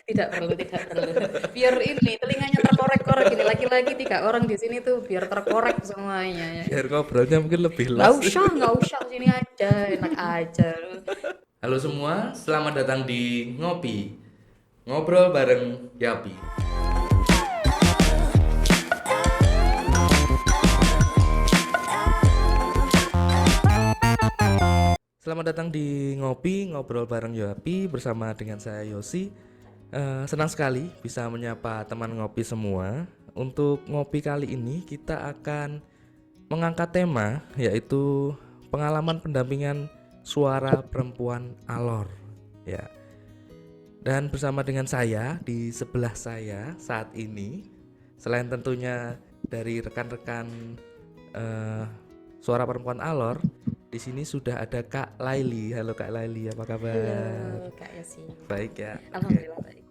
Tidak perlu, tidak perlu. Biar ini telinganya terkorek-korek ini laki-laki 3 orang di sini tuh biar terkorek semuanya. Biar ngobrolnya mungkin lebih Nggak las. usah, nggak usah sini aja, enak aja. Halo semua, selamat datang di Ngopi. Ngobrol bareng Yapi. Selamat datang di Ngopi, ngobrol bareng Yapi bersama dengan saya Yosi. Senang sekali bisa menyapa teman ngopi semua. Untuk ngopi kali ini kita akan mengangkat tema yaitu pengalaman pendampingan suara perempuan alor. Ya. Dan bersama dengan saya di sebelah saya saat ini, selain tentunya dari rekan-rekan eh, suara perempuan alor, di sini sudah ada Kak Laili. Halo Kak Laili, apa kabar? Halo, Kak Yosi. Baik ya. Oke. Alhamdulillah baik.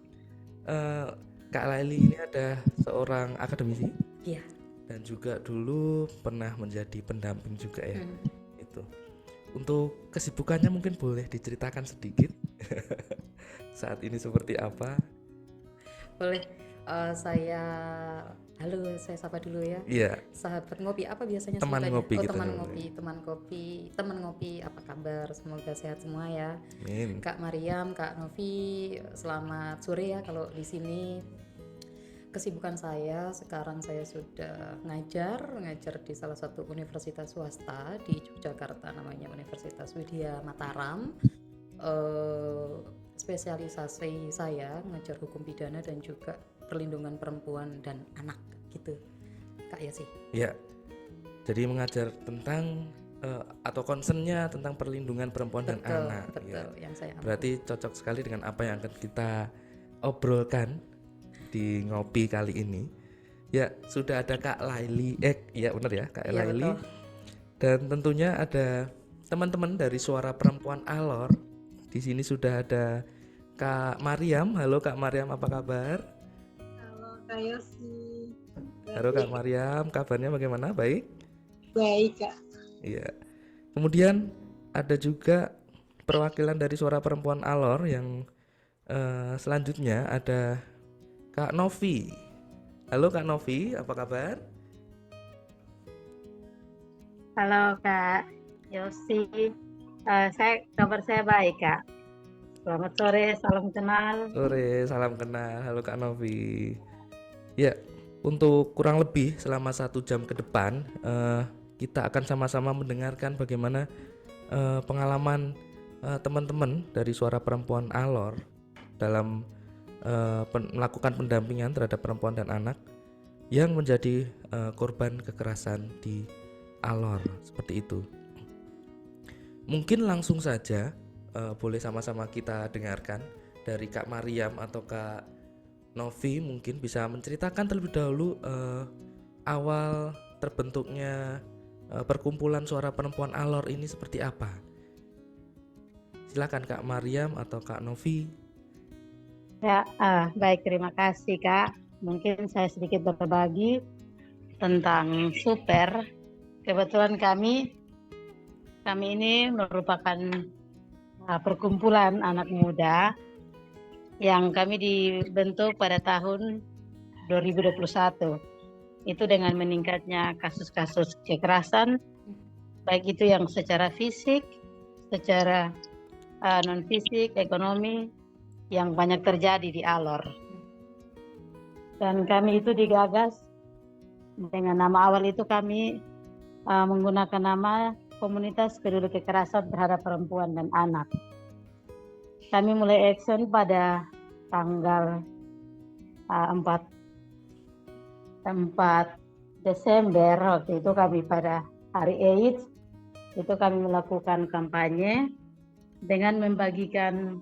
Eh, Kak Laili ini ada seorang akademisi Iya. dan juga dulu pernah menjadi pendamping juga ya. Hmm. Itu. Untuk kesibukannya mungkin boleh diceritakan sedikit. Saat ini seperti apa? Boleh. Saya, halo, saya sapa dulu ya. Iya, Sahabat ngopi, apa biasanya teman sebutannya? ngopi Oh, kita teman namanya. ngopi, teman kopi, teman ngopi. Apa kabar? Semoga sehat semua ya. Amin. Kak Mariam, Kak Novi, selamat sore ya kalau di sini. Kesibukan saya sekarang saya sudah ngajar di salah satu universitas swasta di Yogyakarta, namanya Universitas Widya Mataram. Spesialisasi saya ngajar hukum pidana dan juga perlindungan perempuan dan anak gitu, Kak ya sih. Ya, jadi mengajar tentang atau concernnya tentang perlindungan perempuan dan Betul, anak. Ya. betul yang saya ambil. Berarti cocok sekali dengan apa yang akan kita obrolkan di ngopi kali ini. Ya, sudah ada Kak Laili. Ya benar ya, Kak Iya Laili. betul. Dan tentunya ada teman-teman dari Suara Perempuan Alor. Di sini sudah ada Kak Mariam. Halo Kak Mariam, apa kabar? Halo Kak Yosi. Halo Kak Mariam, kabarnya bagaimana? Baik? Baik Kak. Iya. Kemudian ada juga perwakilan dari Suara Perempuan Alor yang selanjutnya ada Kak Novi. Halo Kak Novi, apa kabar? Halo Kak Yosi. Kabar saya baik Kak. Selamat sore, salam kenal. Sore, salam kenal. Halo Kak Novi. Ya, untuk kurang lebih selama 1 jam ke depan kita akan sama-sama mendengarkan bagaimana pengalaman teman-teman dari Suara Perempuan Alor dalam melakukan pendampingan terhadap perempuan dan anak yang menjadi korban kekerasan di Alor, seperti itu. Mungkin langsung saja boleh sama-sama kita dengarkan dari Kak Mariam atau Kak Novi, mungkin bisa menceritakan terlebih dahulu awal terbentuknya perkumpulan Suara Perempuan Alor ini seperti apa. Silakan Kak Mariam atau Kak Novi. Ya, baik, terima kasih Kak. Mungkin saya sedikit berbagi tentang Super. Kebetulan kami ini merupakan perkumpulan anak muda yang kami dibentuk pada tahun 2021. Itu dengan meningkatnya kasus-kasus kekerasan, baik itu yang secara fisik, secara non fisik, ekonomi, yang banyak terjadi di Alor. Dan kami itu digagas dengan nama awal itu kami menggunakan nama Komunitas Peduli Kekerasan Terhadap Perempuan dan Anak. Kami mulai action pada tanggal 4 Desember, waktu itu kami pada hari AIDS, itu kami melakukan kampanye dengan membagikan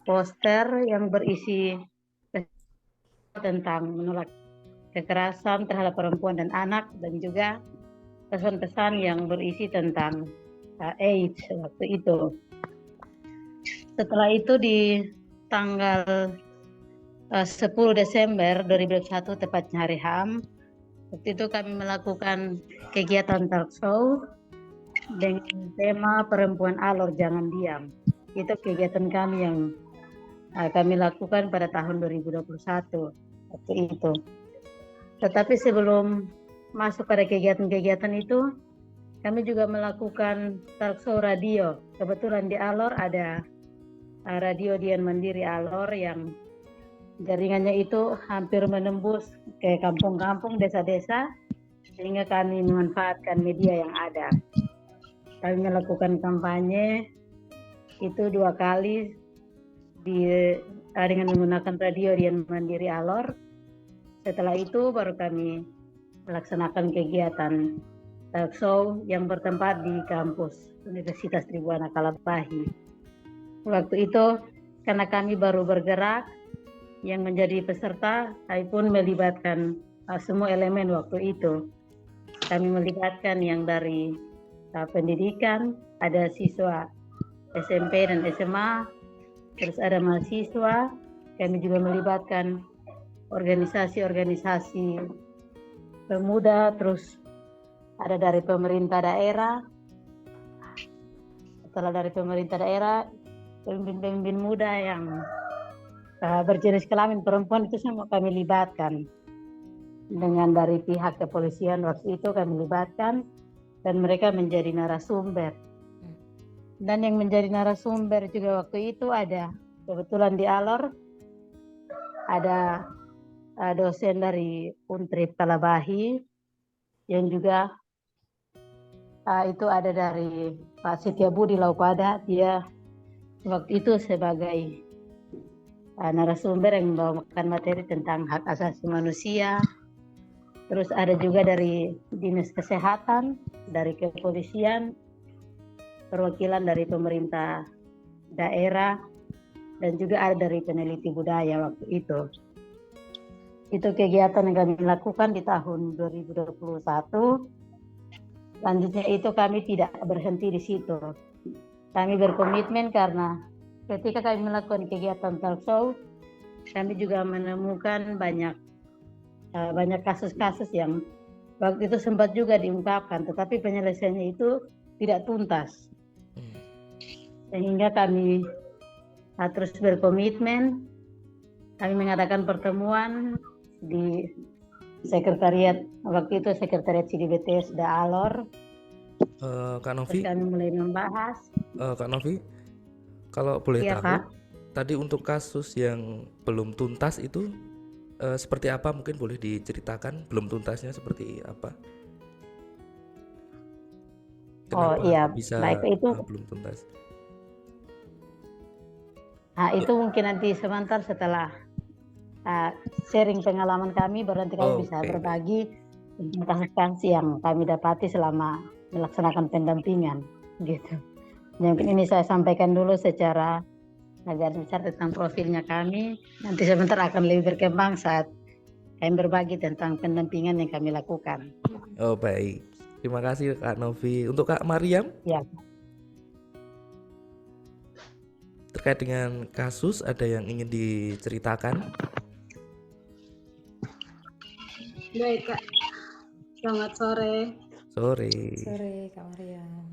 poster yang berisi tentang menolak kekerasan terhadap perempuan dan anak, dan juga pesan-pesan yang berisi tentang AIDS waktu itu. Setelah itu di tanggal 10 Desember 2021, tepatnya hari HAM, waktu itu kami melakukan kegiatan talk show dengan tema Perempuan Alor Jangan Diam. Itu kegiatan kami yang kami lakukan pada tahun 2021 waktu itu. Tetapi sebelum masuk pada kegiatan-kegiatan itu, kami juga melakukan talk show radio. Kebetulan di Alor ada radio Dian Mandiri Alor yang jaringannya itu hampir menembus ke kampung-kampung, desa-desa, sehingga kami memanfaatkan media yang ada. Kami melakukan kampanye itu 2 kali dengan menggunakan radio Dian Mandiri Alor. Setelah itu baru kami melaksanakan kegiatan talk show yang bertempat di kampus Universitas Tribuana Kalabahi. Waktu itu karena kami baru bergerak, yang menjadi peserta kami pun melibatkan semua elemen waktu itu. Kami melibatkan yang dari pendidikan, ada siswa SMP dan SMA, terus ada mahasiswa. Kami juga melibatkan organisasi-organisasi pemuda, terus ada dari pemerintah daerah. Setelah dari pemerintah daerah, pemimpin-pemimpin muda yang berjenis kelamin perempuan itu semua kami libatkan. Dengan dari pihak kepolisian waktu itu kami libatkan, dan mereka menjadi narasumber. Dan yang menjadi narasumber juga waktu itu ada, kebetulan di Alor, ada dosen dari Untrip Kalabahi, yang juga itu ada dari Pak Setiabudi Laupada. Dia waktu itu sebagai narasumber yang membawakan materi tentang hak asasi manusia. Terus ada juga dari Dinas Kesehatan, dari kepolisian, perwakilan dari pemerintah daerah, dan juga ada dari peneliti budaya waktu itu. Itu kegiatan yang kami lakukan di tahun 2021. Selanjutnya itu kami tidak berhenti di situ. Kami berkomitmen karena ketika kami melakukan kegiatan talk show, kami juga menemukan banyak kasus-kasus yang waktu itu sempat juga diungkapkan, tetapi penyelesaiannya itu tidak tuntas. Sehingga kami terus berkomitmen. Kami mengadakan pertemuan di sekretariat, waktu itu sekretariat CDBTS Alor. Kak Novi, Kami mulai membahas. Kak Novi, kalau boleh Iya, tahu, Pak. tadi untuk kasus yang belum tuntas itu seperti apa? Mungkin boleh diceritakan belum tuntasnya seperti apa? Kenapa Iya, bisa baik itu. belum tuntas? Nah, itu mungkin nanti sebentar setelah sharing pengalaman kami, baru nanti kami bisa Oke, berbagi tentang kasus-kasus yang kami dapati selama melaksanakan pendampingan, gitu. Mungkin ini saya sampaikan dulu secara agar besar tentang profilnya kami. Nanti sebentar akan lebih berkembang saat kami berbagi tentang pendampingan yang kami lakukan. Oh baik, terima kasih Kak Novi. Untuk Kak Mariam, Ya, terkait dengan kasus ada yang ingin diceritakan? Baik Kak, selamat sore. Sore. Sore Kak Mariam.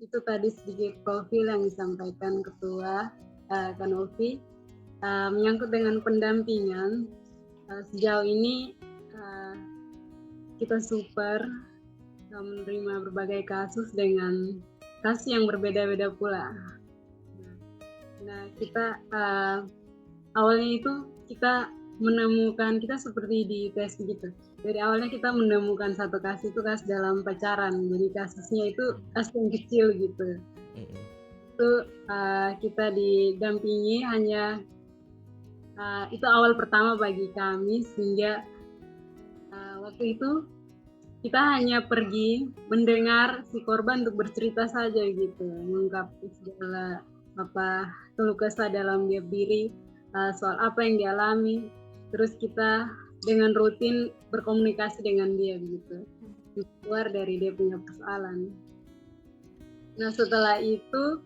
Itu tadi sedikit profil yang disampaikan Ketua Kak Novi. Menyangkut dengan pendampingan, sejauh ini kita super menerima berbagai kasus dengan kasus yang berbeda-beda pula. Nah, kita awalnya itu kita menemukan, kita seperti di tes gitu. Dari awalnya kita menemukan satu kasus itu kasus dalam pacaran, jadi kasusnya itu kasus yang kecil gitu. Itu kita didampingi hanya itu awal pertama bagi kami, sehingga waktu itu kita hanya pergi mendengar si korban untuk bercerita saja gitu, mengungkap segala apa keluh kesah dalam diri, soal apa yang dialami. Terus kita dengan rutin berkomunikasi dengan dia gitu, keluar dari dia punya persoalan. Nah setelah itu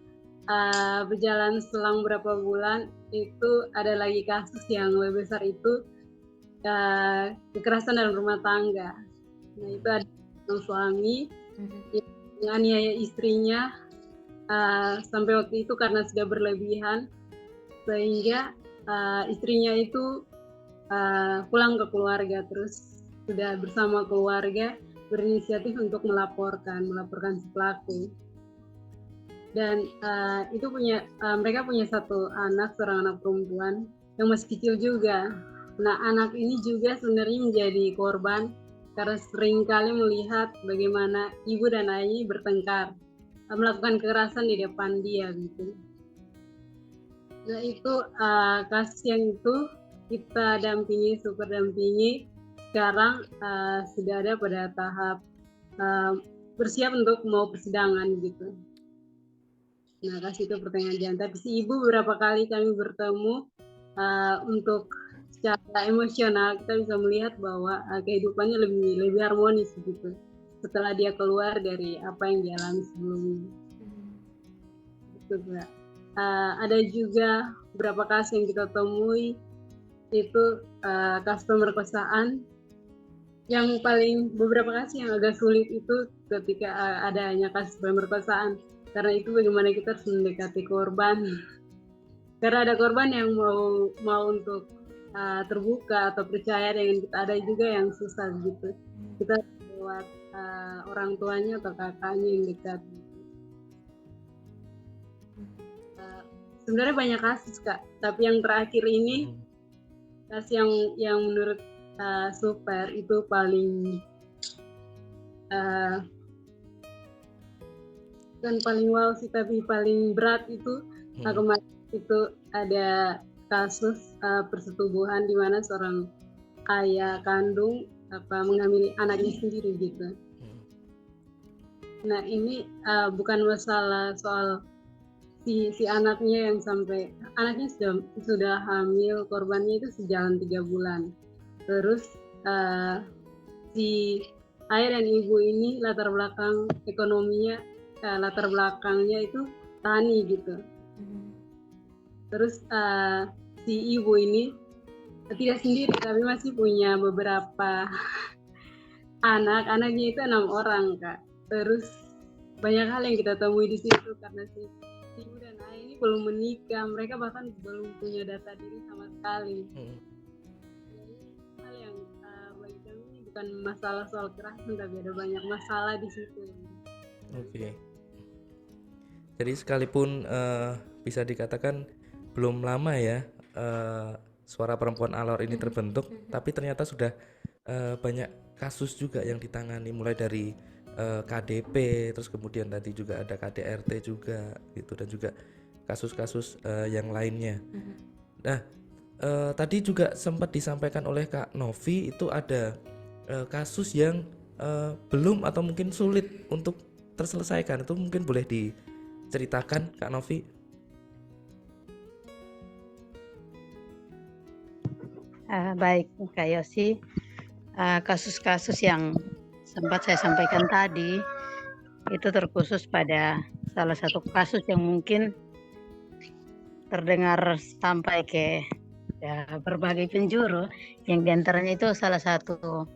berjalan selang beberapa bulan, itu ada lagi kasus yang lebih besar, itu kekerasan dalam rumah tangga. Nah itu ada suami yang menganiaya istrinya sampai waktu itu karena sudah berlebihan sehingga istrinya itu pulang ke keluarga, terus sudah bersama keluarga berinisiatif untuk melaporkan si pelaku. Dan itu mereka punya satu anak, seorang anak perempuan yang masih kecil juga. Nah, anak ini juga sebenarnya menjadi korban karena seringkali melihat bagaimana ibu dan ayahnya bertengkar, melakukan kekerasan di depan dia gitu. Nah, itu kasus yang itu kita super dampingi. Sekarang sudah ada pada tahap bersiap untuk mau persidangan gitu. Nah, kasih itu pertanyaan jangan. Tapi si ibu beberapa kali kami bertemu untuk secara emosional kita bisa melihat bahwa kehidupannya lebih harmonis gitu setelah dia keluar dari apa yang dia alami sebelumnya. Gitu, Mbak. Ada juga beberapa kasus yang kita temui itu kasus pemerkosaan. Yang beberapa kasus yang agak sulit itu ketika adanya kasus pemerkosaan, karena itu bagaimana kita harus mendekati korban. Karena ada korban yang mau untuk terbuka atau percaya dengan kita, ada juga yang susah gitu. Kita lewat orang tuanya atau kakaknya yang dekat. Sebenarnya banyak kasus, Kak, tapi yang terakhir ini kasus yang menurut Super itu paling bukan paling wow sih, tapi paling berat itu kemarin itu ada kasus persetubuhan di mana seorang ayah kandung menghamili anaknya sendiri gitu. Nah, ini bukan masalah soal si anaknya yang sampai anaknya sudah hamil, korbannya itu sejalan 3 bulan. Terus si ayah dan ibu ini latar belakang ekonominya, latar belakangnya itu tani gitu. Terus si ibu ini tidak sendiri tapi masih punya beberapa anaknya itu 6 orang, Kak. Terus banyak hal yang kita temui di situ karena si ibu dan ayah ini belum menikah, mereka bahkan belum punya data diri sama sekali. Hal yang bagi kami ini bukan masalah soal kekerasan, tapi ada banyak masalah di situ. Oke. Jadi sekalipun bisa dikatakan belum lama ya suara perempuan Alor ini terbentuk, tapi ternyata sudah banyak kasus juga yang ditangani, mulai dari KDP, terus kemudian tadi juga ada KDRT juga gitu, dan juga kasus-kasus yang lainnya. Nah, tadi juga sempat disampaikan oleh Kak Novi itu ada kasus yang belum atau mungkin sulit untuk terselesaikan. Itu mungkin boleh diceritakan, Kak Novi? Baik, Kak Yosi. Kasus-kasus yang sempat saya sampaikan tadi itu terkhusus pada salah satu kasus yang mungkin terdengar sampai ke berbagai penjuru, yang diantaranya itu salah satu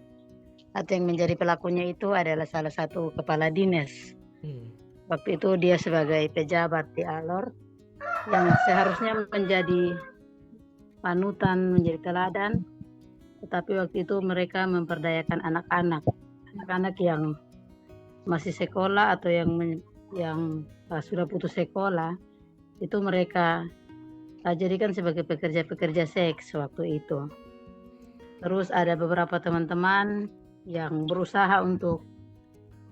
atau yang menjadi pelakunya itu adalah salah satu kepala dinas. Waktu itu dia sebagai pejabat di Alor yang seharusnya menjadi panutan, menjadi teladan, tetapi waktu itu mereka memperdayakan anak-anak yang masih sekolah atau yang sudah putus sekolah, itu mereka jadikan sebagai pekerja-pekerja seks waktu itu. Terus ada beberapa teman-teman yang berusaha untuk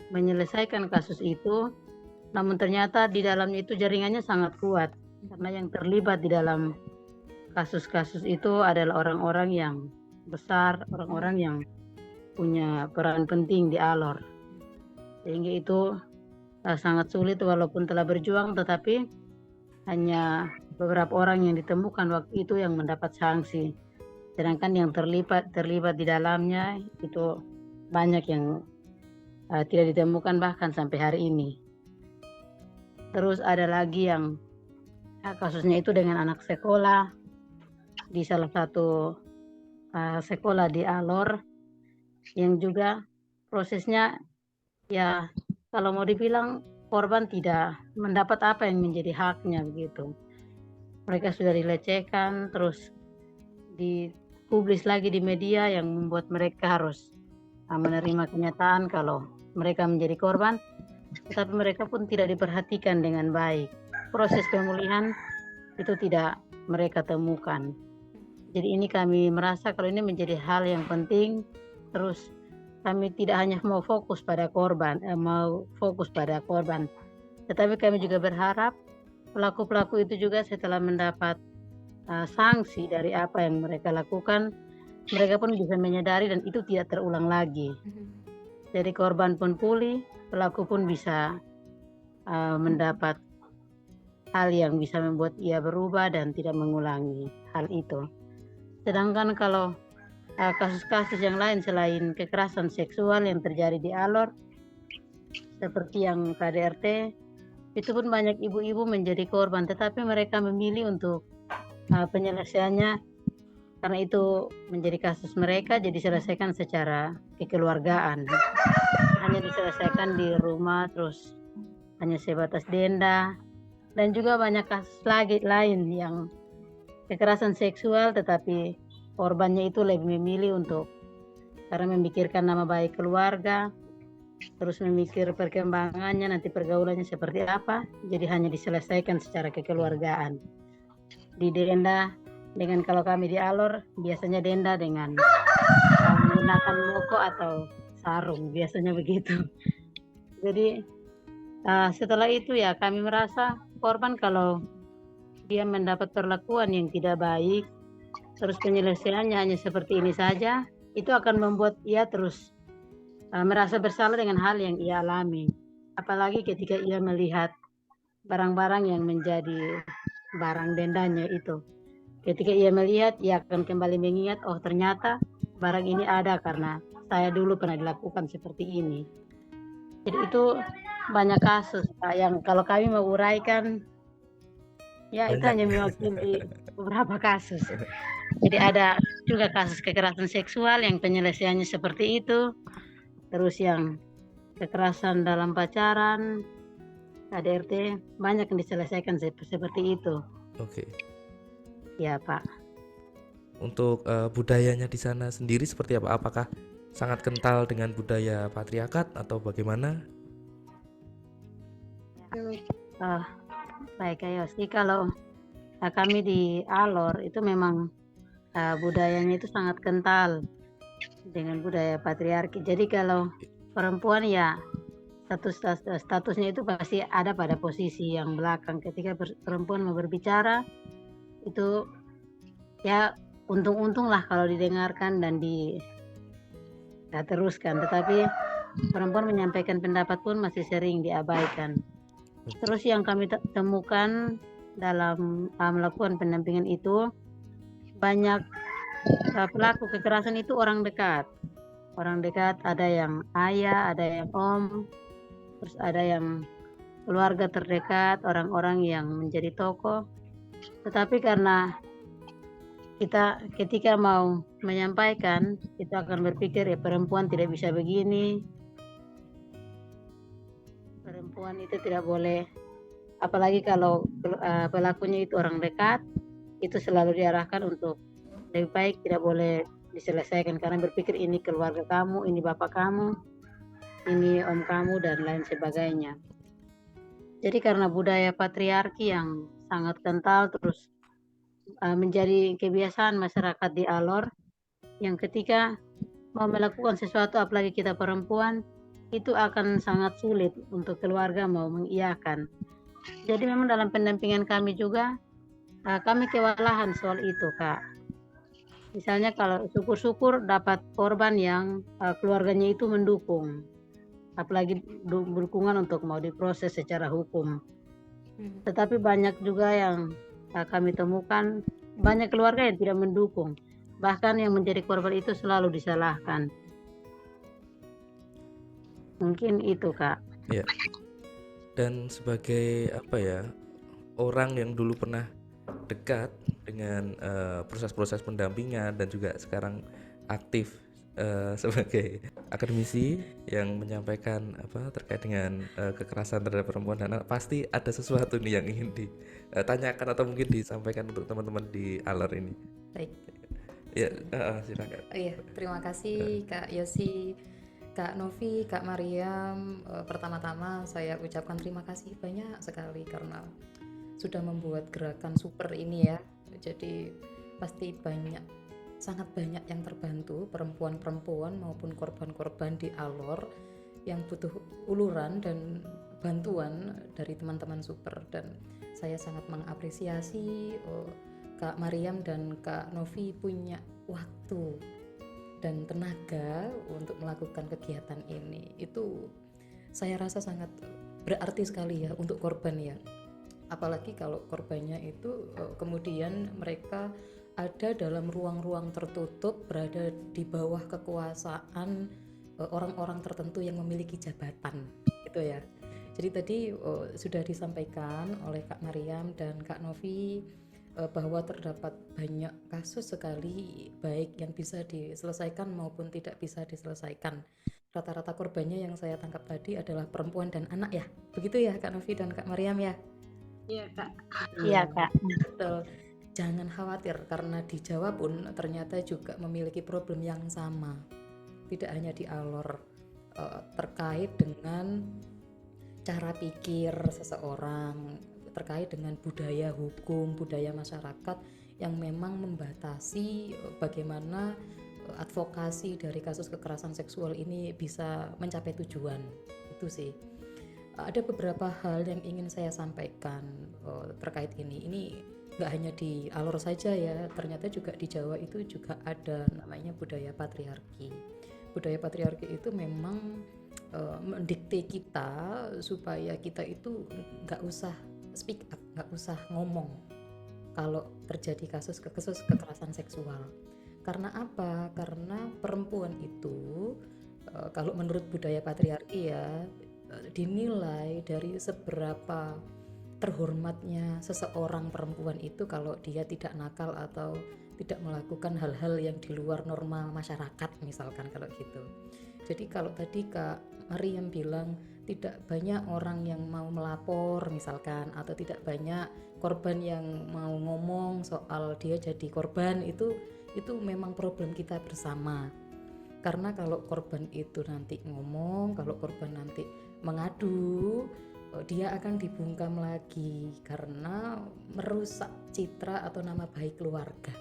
menyelesaikan kasus itu, namun ternyata di dalamnya itu jaringannya sangat kuat, karena yang terlibat di dalam kasus-kasus itu adalah orang-orang yang besar, orang-orang yang punya peran penting di Alor. Sehingga itu sangat sulit, walaupun telah berjuang, tetapi hanya beberapa orang yang ditemukan waktu itu yang mendapat sanksi. Sedangkan yang terlibat di dalamnya itu banyak yang tidak ditemukan bahkan sampai hari ini. Terus ada lagi yang kasusnya itu dengan anak sekolah di salah satu sekolah di Alor, yang juga prosesnya ya kalau mau dibilang korban tidak mendapat apa yang menjadi haknya begitu. Mereka sudah dilecehkan, terus dipublis lagi di media yang membuat mereka harus menerima kenyataan kalau mereka menjadi korban, tetapi mereka pun tidak diperhatikan dengan baik. Proses pemulihan itu tidak mereka temukan. Jadi ini kami merasa kalau ini menjadi hal yang penting, terus kami tidak hanya mau fokus pada korban, tetapi kami juga berharap pelaku-pelaku itu juga setelah mendapat sanksi dari apa yang mereka lakukan, mereka pun bisa menyadari dan itu tidak terulang lagi. Jadi korban pun pulih, pelaku pun bisa mendapat hal yang bisa membuat ia berubah dan tidak mengulangi hal itu. Sedangkan kalau kasus-kasus yang lain selain kekerasan seksual yang terjadi di Alor, seperti yang KDRT, itu pun banyak ibu-ibu menjadi korban, tetapi mereka memilih untuk penyelesaiannya karena itu menjadi kasus mereka, jadi diselesaikan secara kekeluargaan. Hanya diselesaikan di rumah, terus hanya sebatas denda, dan juga banyak kasus lagi lain yang kekerasan seksual, tetapi korbannya itu lebih memilih untuk karena memikirkan nama baik keluarga, terus memikir perkembangannya, nanti pergaulannya seperti apa, jadi hanya diselesaikan secara kekeluargaan. Di denda dengan kalau kami di Alor biasanya denda dengan menggunakan moko atau sarung, biasanya begitu. Jadi setelah itu ya kami merasa korban kalau dia mendapat perlakuan yang tidak baik, terus penyelesaiannya hanya seperti ini saja, itu akan membuat ia terus merasa bersalah dengan hal yang ia alami. Apalagi ketika ia melihat barang-barang yang menjadi barang dendanya itu. Ketika ia melihat, ia akan kembali mengingat, oh ternyata barang ini ada karena saya dulu pernah dilakukan seperti ini. Jadi itu banyak kasus yang kalau kami mau uraikan, ya itu hanya mewakili beberapa kasus. Jadi ada juga kasus kekerasan seksual yang penyelesaiannya seperti itu. Terus yang kekerasan dalam pacaran, KDRT, banyak yang diselesaikan seperti itu. Oke. Ya Pak. Untuk budayanya di sana sendiri seperti apa? Apakah sangat kental dengan budaya patriarkat atau bagaimana? Baik Yosi, kalau kami di Alor itu memang budayanya itu sangat kental dengan budaya patriarki. Jadi kalau perempuan ya statusnya itu pasti ada pada posisi yang belakang. Ketika perempuan mau berbicara itu ya untung-untung lah kalau didengarkan dan diteruskan. Tetapi perempuan menyampaikan pendapat pun masih sering diabaikan. Terus yang kami temukan dalam melakukan pendampingan itu banyak pelaku kekerasan itu orang dekat. Orang dekat, ada yang ayah, ada yang om, terus ada yang keluarga terdekat, orang-orang yang menjadi tokoh. Tetapi karena kita ketika mau menyampaikan, kita akan berpikir ya perempuan tidak bisa begini, perempuan itu tidak boleh, apalagi kalau pelakunya itu orang dekat, itu selalu diarahkan untuk lebih baik tidak boleh diselesaikan karena berpikir ini keluarga kamu, ini bapak kamu, ini om kamu dan lain sebagainya. Jadi karena budaya patriarki yang sangat kental terus menjadi kebiasaan masyarakat di Alor yang ketika mau melakukan sesuatu apalagi kita perempuan itu akan sangat sulit untuk keluarga mau mengiyakan. Jadi memang dalam pendampingan kami juga kami kewalahan soal itu Kak. Misalnya kalau syukur-syukur dapat korban yang keluarganya itu mendukung, apalagi dukungan untuk mau diproses secara hukum. Tetapi banyak juga yang kami temukan banyak keluarga yang tidak mendukung, bahkan yang menjadi korban itu selalu disalahkan. Mungkin itu Kak. Ya. Dan sebagai orang yang dulu pernah dekat dengan proses-proses pendampingan dan juga sekarang aktif sebagai akademisi yang menyampaikan apa terkait dengan kekerasan terhadap perempuan dan anak, pasti ada sesuatu nih yang ingin ditanyakan atau mungkin disampaikan untuk teman-teman di Alor ini. Baik. Ya, silakan. Iya, terima kasih Kak Yosi, Kak Novi, Kak Mariam. Pertama-tama saya ucapkan terima kasih banyak sekali karena sudah membuat gerakan super ini ya. Jadi pasti sangat banyak yang terbantu, perempuan-perempuan maupun korban-korban di Alor yang butuh uluran dan bantuan dari teman-teman super. Dan saya sangat mengapresiasi Kak Mariam dan Kak Novi punya waktu dan tenaga untuk melakukan kegiatan ini. Itu saya rasa sangat berarti sekali ya untuk korban ya. Apalagi kalau korbannya itu kemudian mereka ada dalam ruang-ruang tertutup, berada di bawah kekuasaan orang-orang tertentu yang memiliki jabatan, gitu ya. Jadi tadi sudah disampaikan oleh Kak Mariam dan Kak Novi bahwa terdapat banyak kasus sekali baik yang bisa diselesaikan maupun tidak bisa diselesaikan. Rata-rata korbannya yang saya tangkap tadi adalah perempuan dan anak ya, begitu ya Kak Novi dan Kak Mariam ya? Iya Kak. Iya Kak. Betul. Jangan khawatir karena di Jawa pun ternyata juga memiliki problem yang sama. Tidak hanya di Alor, terkait dengan cara pikir seseorang, terkait dengan budaya hukum, budaya masyarakat yang memang membatasi bagaimana advokasi dari kasus kekerasan seksual ini bisa mencapai tujuan. Itu sih. Ada beberapa hal yang ingin saya sampaikan terkait ini. Ini nggak hanya di Alor saja ya, ternyata juga di Jawa itu juga ada namanya budaya patriarki. Budaya patriarki itu memang mendikte kita supaya kita itu nggak usah speak up, nggak usah ngomong kalau terjadi kasus kekerasan seksual. Karena apa? Karena perempuan itu kalau menurut budaya patriarki ya dinilai dari seberapa terhormatnya seseorang perempuan itu kalau dia tidak nakal atau tidak melakukan hal-hal yang di luar norma masyarakat misalkan kalau gitu. Jadi kalau tadi Kak Mariam bilang tidak banyak orang yang mau melapor misalkan, atau tidak banyak korban yang mau ngomong soal dia jadi korban, itu memang problem kita bersama. Karena kalau korban itu nanti ngomong, kalau korban nanti mengadu, dia akan dibungkam lagi karena merusak citra atau nama baik keluarga,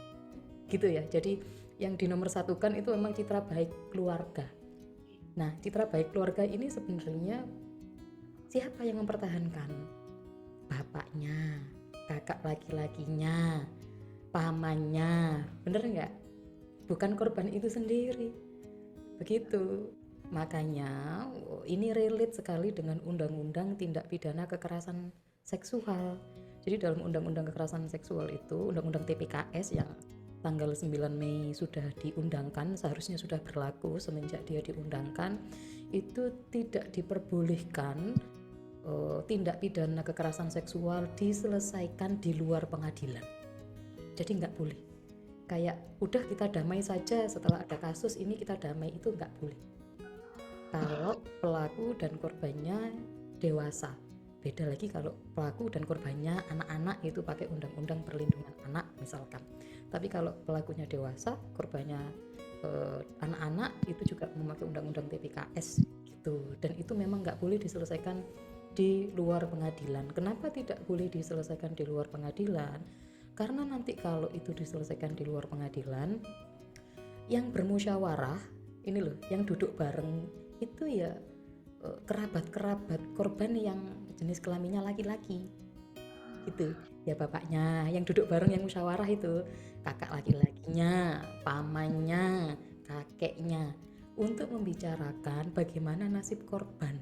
gitu ya. Jadi yang dinomorsatukan itu memang citra baik keluarga. Nah, citra baik keluarga ini sebenarnya siapa yang mempertahankan? Bapaknya, kakak laki-lakinya, pamannya, bener nggak? Bukan korban itu sendiri, begitu. Makanya ini relate sekali dengan Undang-Undang Tindak Pidana Kekerasan Seksual. Jadi dalam Undang-Undang Kekerasan Seksual itu, Undang-Undang TPKS yang tanggal 9 Mei sudah diundangkan, seharusnya sudah berlaku semenjak dia diundangkan, itu tidak diperbolehkan tindak pidana kekerasan seksual diselesaikan di luar pengadilan. Jadi nggak boleh. Kayak udah kita damai saja setelah ada kasus ini kita damai, itu nggak boleh. Kalau pelaku dan korbannya dewasa. Beda lagi kalau pelaku dan korbannya anak-anak, itu pakai undang-undang perlindungan anak misalkan. Tapi kalau pelakunya dewasa, korbannya anak-anak, itu juga memakai undang-undang TPKS gitu. Dan itu memang nggak boleh diselesaikan di luar pengadilan. Kenapa tidak boleh diselesaikan di luar pengadilan? Karena nanti kalau itu diselesaikan di luar pengadilan, yang bermusyawarah ini loh, yang duduk bareng itu ya kerabat-kerabat korban yang jenis kelaminnya laki-laki gitu ya, bapaknya yang duduk bareng, yang musyawarah itu kakak laki-lakinya, pamannya, kakeknya, untuk membicarakan bagaimana nasib korban.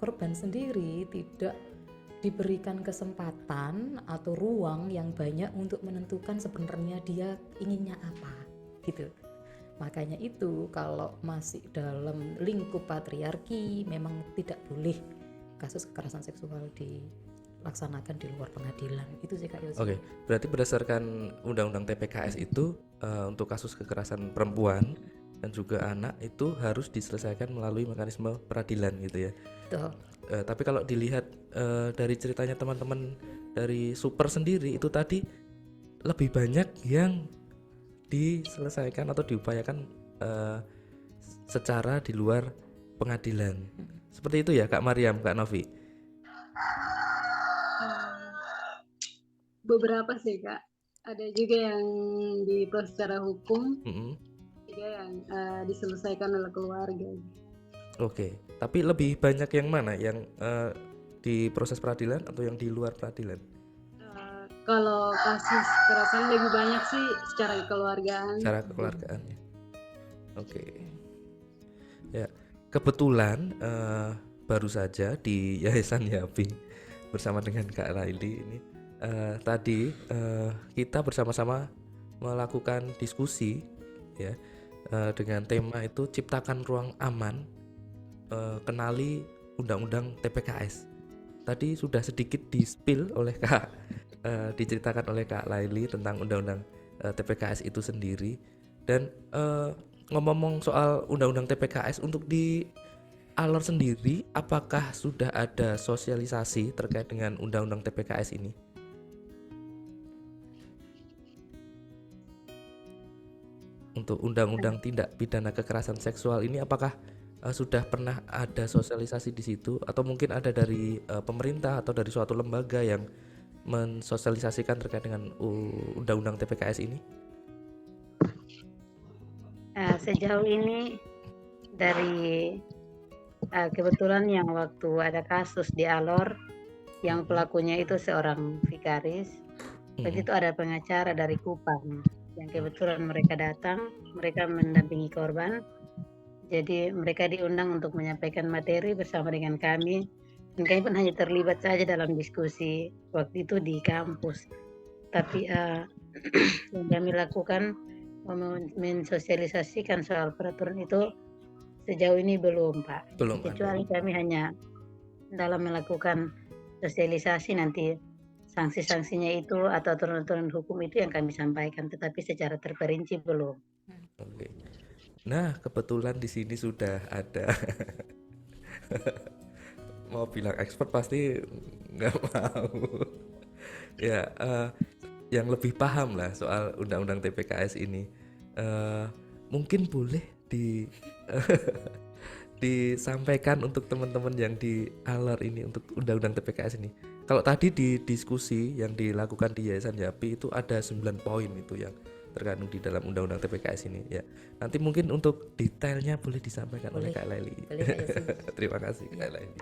Korban sendiri tidak diberikan kesempatan atau ruang yang banyak untuk menentukan sebenarnya dia inginnya apa gitu. Makanya itu kalau masih dalam lingkup patriarki memang tidak boleh kasus kekerasan seksual dilaksanakan di luar pengadilan. Itu sih Kak Yosi. Oke, berarti berdasarkan Undang-Undang TPKS itu untuk kasus kekerasan perempuan dan juga anak itu harus diselesaikan melalui mekanisme peradilan gitu ya. Betul. Tapi kalau dilihat dari ceritanya teman-teman dari Super sendiri itu tadi lebih banyak yang diselesaikan atau diupayakan secara di luar pengadilan. Seperti itu ya Kak Mariam, Kak Novi? Beberapa sih Kak. Ada juga yang diproses secara hukum, Mm-mm. juga yang diselesaikan oleh keluarga. Oke, tapi lebih banyak yang mana? Yang di proses peradilan atau yang di luar peradilan? Kalau kasus kekerasan lebih banyak sih secara kekeluargaan. Secara kekeluargaannya. Oke. Ya, kebetulan baru saja di Yayasan Yapi bersama dengan Kak Laili ini tadi kita bersama-sama melakukan diskusi ya dengan tema itu ciptakan ruang aman, kenali undang-undang TPKS. Tadi sudah sedikit di-spill oleh Kak diceritakan oleh Kak Laili tentang undang-undang TPKS itu sendiri. Dan ngomong-ngomong soal undang-undang TPKS, untuk di Alor sendiri apakah sudah ada sosialisasi terkait dengan undang-undang TPKS ini? Untuk undang-undang tindak pidana kekerasan seksual ini apakah sudah pernah ada sosialisasi di situ, atau mungkin ada dari pemerintah atau dari suatu lembaga yang mensosialisasikan terkait dengan undang-undang TPKS ini? Sejauh ini dari kebetulan yang waktu ada kasus di Alor yang pelakunya itu seorang vikaris, waktu itu ada pengacara dari Kupang yang kebetulan mereka datang, mereka mendampingi korban. Jadi mereka diundang untuk menyampaikan materi bersama dengan kami, dan kami pun hanya terlibat saja dalam diskusi waktu itu di kampus. Tapi yang kami lakukan mensosialisasikan soal peraturan itu sejauh ini belum, Pak. Belum Kecuali ada. kami hanya dalam melakukan sosialisasi, nanti sanksi-sanksinya itu atau aturan-aturan hukum itu yang kami sampaikan, tetapi secara terperinci belum. Oke. Nah, kebetulan di sini sudah ada mau bilang expert pasti nggak mau. Ya, yang lebih paham lah soal undang-undang TPKS ini. Mungkin boleh disampaikan untuk teman-teman yang di Alor ini untuk undang-undang TPKS ini. Kalau tadi di diskusi yang dilakukan di Yayasan Yapi itu ada 9 poin itu yang terkandung di dalam undang-undang TPKS ini ya. Nanti mungkin untuk detailnya boleh disampaikan oleh Kak Laili. Terima kasih Kak Laili.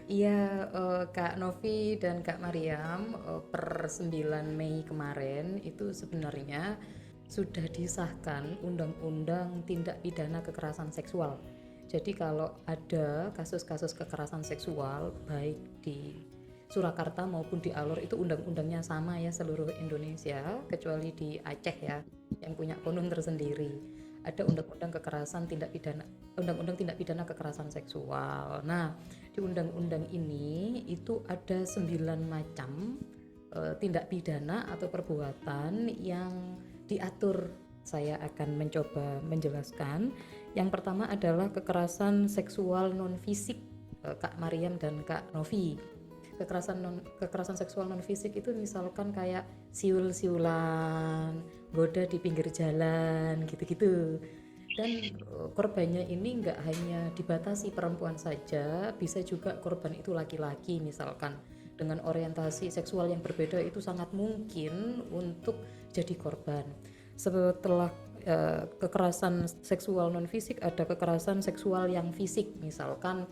Iya, Kak Novi dan Kak Mariam, per 9 Mei kemarin itu sebenarnya sudah disahkan Undang-Undang Tindak Pidana Kekerasan Seksual. Jadi kalau ada kasus-kasus kekerasan seksual baik di Surakarta maupun di Alor itu undang-undangnya sama ya seluruh Indonesia, kecuali di Aceh ya yang punya konun tersendiri. Ada undang-undang undang-undang tindak pidana kekerasan seksual. Nah, di undang-undang ini itu ada 9 macam tindak pidana atau perbuatan yang diatur. Saya akan mencoba menjelaskan. Yang pertama adalah kekerasan seksual non fisik, Kak Mariam dan Kak Novi. Kekerasan seksual non fisik itu misalkan kayak siul-siulan, goda di pinggir jalan, gitu-gitu. Dan korbannya ini nggak hanya dibatasi perempuan saja, bisa juga korban itu laki-laki misalkan dengan orientasi seksual yang berbeda itu sangat mungkin untuk jadi korban. Setelah kekerasan seksual non fisik ada kekerasan seksual yang fisik, misalkan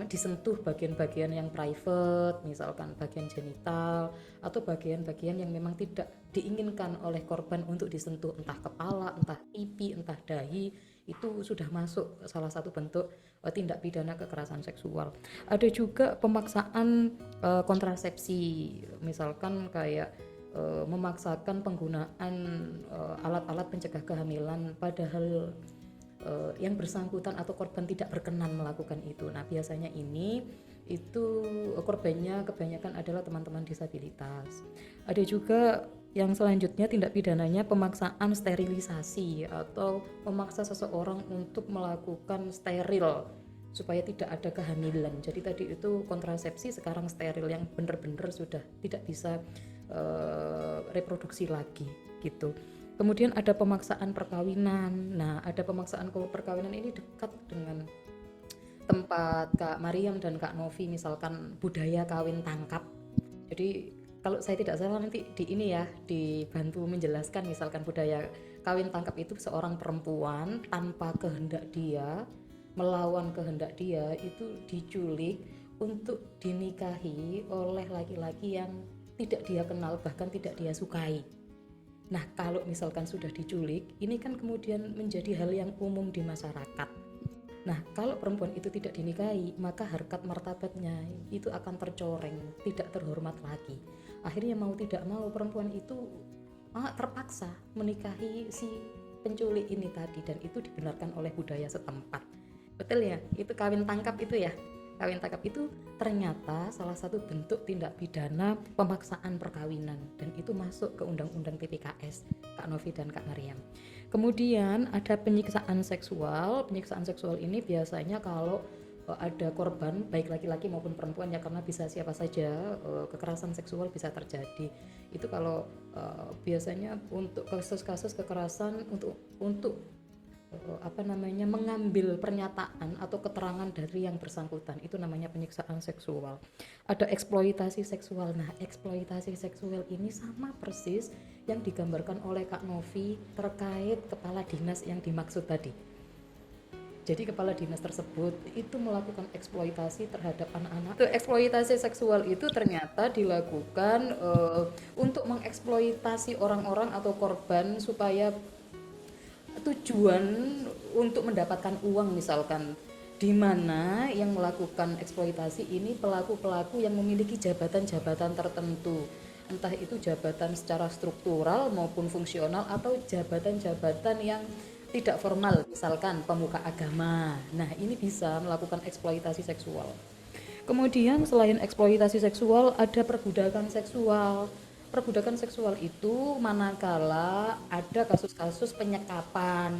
disentuh bagian-bagian yang private, misalkan bagian genital atau bagian-bagian yang memang tidak diinginkan oleh korban untuk disentuh, entah kepala, entah pipi, entah dahi, itu sudah masuk salah satu bentuk tindak pidana kekerasan seksual. Ada juga pemaksaan kontrasepsi, misalkan kayak memaksakan penggunaan alat-alat pencegah kehamilan padahal yang bersangkutan atau korban tidak berkenan melakukan itu. Nah, biasanya itu korbannya kebanyakan adalah teman-teman disabilitas. Ada juga Yang selanjutnya tindak pidananya pemaksaan sterilisasi atau memaksa seseorang untuk melakukan steril supaya tidak ada kehamilan. Jadi tadi itu kontrasepsi, sekarang steril yang benar-benar sudah tidak bisa reproduksi lagi gitu. Kemudian ada pemaksaan perkawinan. Nah, ada pemaksaan perkawinan ini dekat dengan tempat Kak Mariam dan Kak Novi, misalkan budaya kawin tangkap. Jadi kalau saya tidak salah nanti di ini ya dibantu menjelaskan, misalkan budaya kawin tangkap itu seorang perempuan tanpa kehendak dia, melawan kehendak dia, itu diculik untuk dinikahi oleh laki-laki yang tidak dia kenal, bahkan tidak dia sukai. Nah, kalau misalkan sudah diculik, ini kan kemudian menjadi hal yang umum di masyarakat. Nah, kalau perempuan itu tidak dinikahi, maka harkat martabatnya itu akan tercoreng, tidak terhormat lagi. Akhirnya mau tidak mau perempuan itu terpaksa menikahi si penculik ini tadi, dan itu dibenarkan oleh budaya setempat. Betul ya? Itu kawin tangkap itu ya. Kawin tangkap itu ternyata salah satu bentuk tindak pidana pemaksaan perkawinan, dan itu masuk ke Undang-Undang TPKS, Kak Novi dan Kak Mariam. Kemudian ada penyiksaan seksual. Penyiksaan seksual ini biasanya kalau ada korban baik laki-laki maupun perempuan ya, karena bisa siapa saja kekerasan seksual bisa terjadi. Itu kalau biasanya untuk kasus-kasus kekerasan untuk mengambil pernyataan atau keterangan dari yang bersangkutan, itu namanya penyiksaan seksual. Ada eksploitasi seksual. Nah, eksploitasi seksual ini sama persis yang digambarkan oleh Kak Novi terkait kepala dinas yang dimaksud tadi. Jadi kepala dinas tersebut itu melakukan eksploitasi terhadap anak-anak. Eksploitasi seksual itu ternyata dilakukan untuk mengeksploitasi orang-orang atau korban supaya tujuan untuk mendapatkan uang, misalkan, di mana yang melakukan eksploitasi ini pelaku-pelaku yang memiliki jabatan-jabatan tertentu, entah itu jabatan secara struktural maupun fungsional atau jabatan-jabatan yang tidak formal, misalkan pemuka agama. Nah, ini bisa melakukan eksploitasi seksual. Kemudian selain eksploitasi seksual, ada perbudakan seksual. Perbudakan seksual itu manakala ada kasus-kasus penyekapan,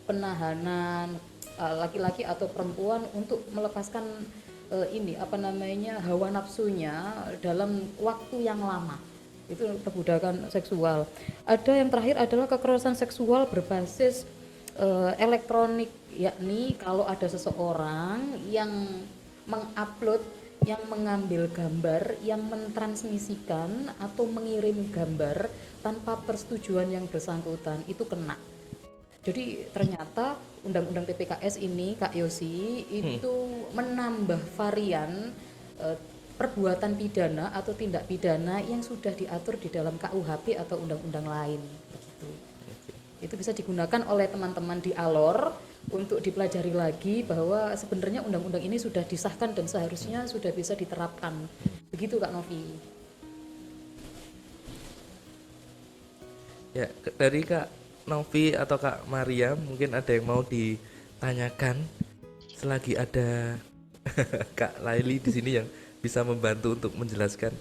penahanan laki-laki atau perempuan untuk melepaskan hawa nafsunya dalam waktu yang lama. Itu perbudakan seksual. Ada yang terakhir adalah kekerasan seksual berbasis elektronik, yakni kalau ada seseorang yang mengupload, yang mengambil gambar, yang mentransmisikan atau mengirim gambar tanpa persetujuan yang bersangkutan, itu kena. Jadi ternyata Undang-Undang TPKS ini, Kak Yosi, itu menambah varian perbuatan pidana atau tindak pidana yang sudah diatur di dalam KUHP atau undang-undang lain. Begitu. Itu bisa digunakan oleh teman-teman di Alor untuk dipelajari lagi bahwa sebenarnya undang-undang ini sudah disahkan dan seharusnya sudah bisa diterapkan. Begitu Kak Novi. Ya, dari Kak Novi atau Kak Maria, mungkin ada yang mau ditanyakan selagi ada Kak Laili di sini yang bisa membantu untuk menjelaskan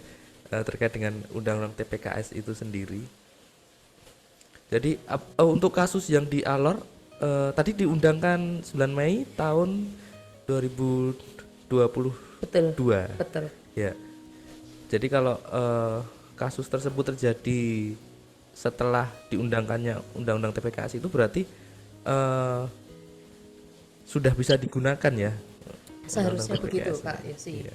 terkait dengan Undang-Undang TPKS itu sendiri. Jadi untuk kasus yang di Alor tadi diundangkan 9 Mei tahun 2022. Betul. Ya. Jadi kalau kasus tersebut terjadi setelah diundangkannya Undang-Undang TPKS itu berarti sudah bisa digunakan ya. Seharusnya begitu Kak Yosi. Iya.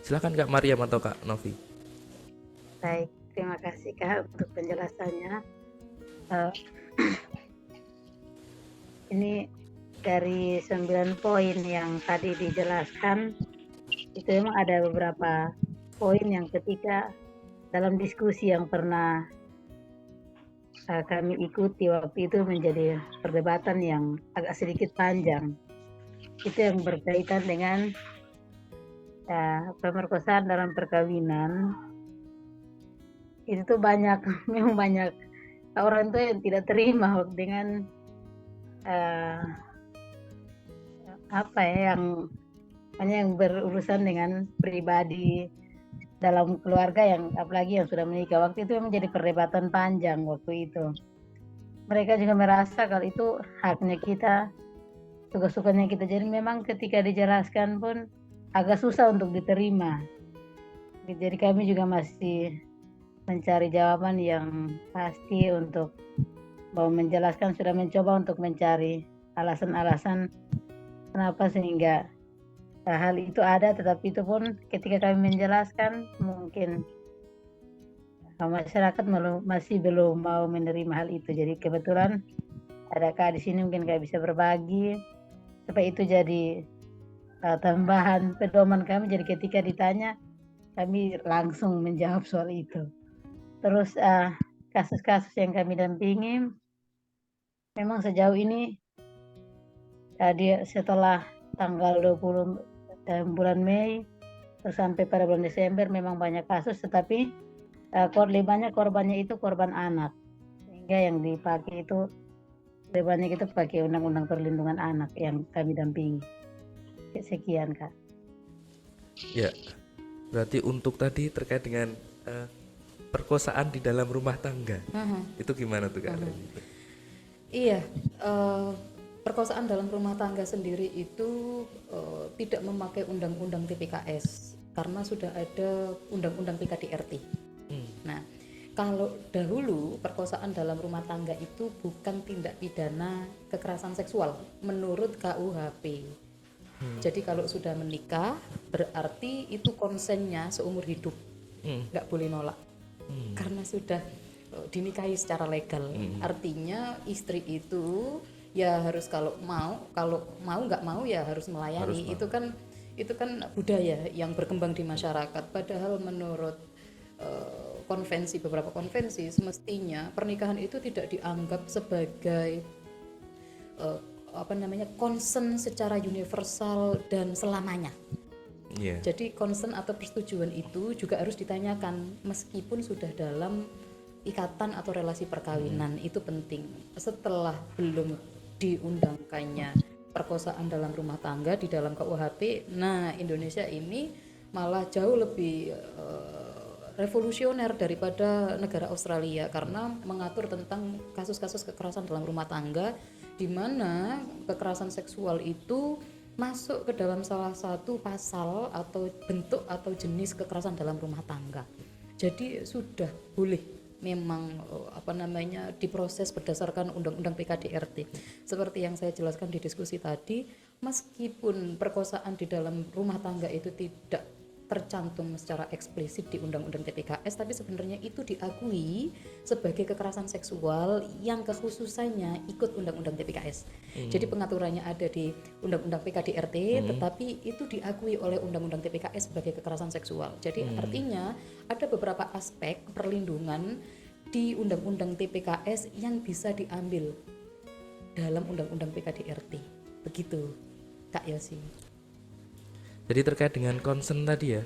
Silakan Kak Mariam atau Kak Novi. Baik, terima kasih Kak untuk penjelasannya. Ini dari 9 poin yang tadi dijelaskan, itu memang ada beberapa poin yang ketika dalam diskusi yang pernah kami ikuti waktu itu menjadi perdebatan yang agak sedikit panjang. Itu yang berkaitan dengan pemerkosaan dalam perkawinan. Itu tuh memang banyak orang tuh yang tidak terima dengan yang berurusan dengan pribadi dalam keluarga yang apalagi yang sudah menikah. Waktu itu memang jadi perdebatan panjang waktu itu. Mereka juga merasa kalau itu haknya kita, suka-sukanya kita. Jadi memang ketika dijelaskan pun agak susah untuk diterima. Jadi kami juga masih mencari jawaban yang pasti untuk mau menjelaskan, sudah mencoba untuk mencari alasan-alasan kenapa sehingga hal itu ada, tetapi itu pun ketika kami menjelaskan mungkin masyarakat masih belum mau menerima hal itu. Jadi kebetulan ada Kak di sini, mungkin Kak bisa berbagi supaya itu jadi tambahan pedoman kami. Jadi ketika ditanya kami langsung menjawab soal itu. Terus kasus-kasus yang kami dampingi memang sejauh ini setelah tanggal 20 bulan Mei terus sampai pada bulan Desember memang banyak kasus, tetapi lebih banyak korbannya itu korban anak, sehingga yang dipakai itu lebih banyak itu pakai undang-undang perlindungan anak yang kami dampingi. Sekian Kak. Ya, berarti untuk tadi terkait dengan perkosaan di dalam rumah tangga, itu gimana tuh Kak? Iya, perkosaan dalam rumah tangga sendiri itu tidak memakai undang-undang TPKS karena sudah ada undang-undang PKDRT. Nah, kalau dahulu perkosaan dalam rumah tangga itu bukan tindak pidana kekerasan seksual menurut KUHP. Jadi kalau sudah menikah berarti itu konsennya seumur hidup, nggak boleh nolak karena sudah dinikahi secara legal. Artinya istri itu ya harus kalau mau nggak mau ya harus melayani. Itu kan budaya yang berkembang di masyarakat. Padahal menurut beberapa konvensi semestinya pernikahan itu tidak dianggap sebagai concern secara universal dan selamanya. Jadi concern atau persetujuan itu juga harus ditanyakan meskipun sudah dalam ikatan atau relasi perkawinan. Itu penting. Setelah belum diundangkannya perkosaan dalam rumah tangga di dalam KUHP, nah Indonesia ini malah jauh lebih revolusioner daripada negara Australia karena mengatur tentang kasus-kasus kekerasan dalam rumah tangga, di mana kekerasan seksual itu masuk ke dalam salah satu pasal atau bentuk atau jenis kekerasan dalam rumah tangga. Jadi sudah boleh memang diproses berdasarkan undang-undang PKDRT. Seperti yang saya jelaskan di diskusi tadi, meskipun perkosaan di dalam rumah tangga itu tidak tercantum secara eksplisit di undang-undang TPKS, tapi sebenarnya itu diakui sebagai kekerasan seksual yang kekhususannya ikut undang-undang TPKS. Jadi pengaturannya ada di undang-undang PKDRT, tetapi itu diakui oleh undang-undang TPKS sebagai kekerasan seksual. Jadi artinya ada beberapa aspek perlindungan di undang-undang TPKS yang bisa diambil dalam undang-undang PKDRT. Begitu Kak Yosi. Jadi terkait dengan concern tadi ya,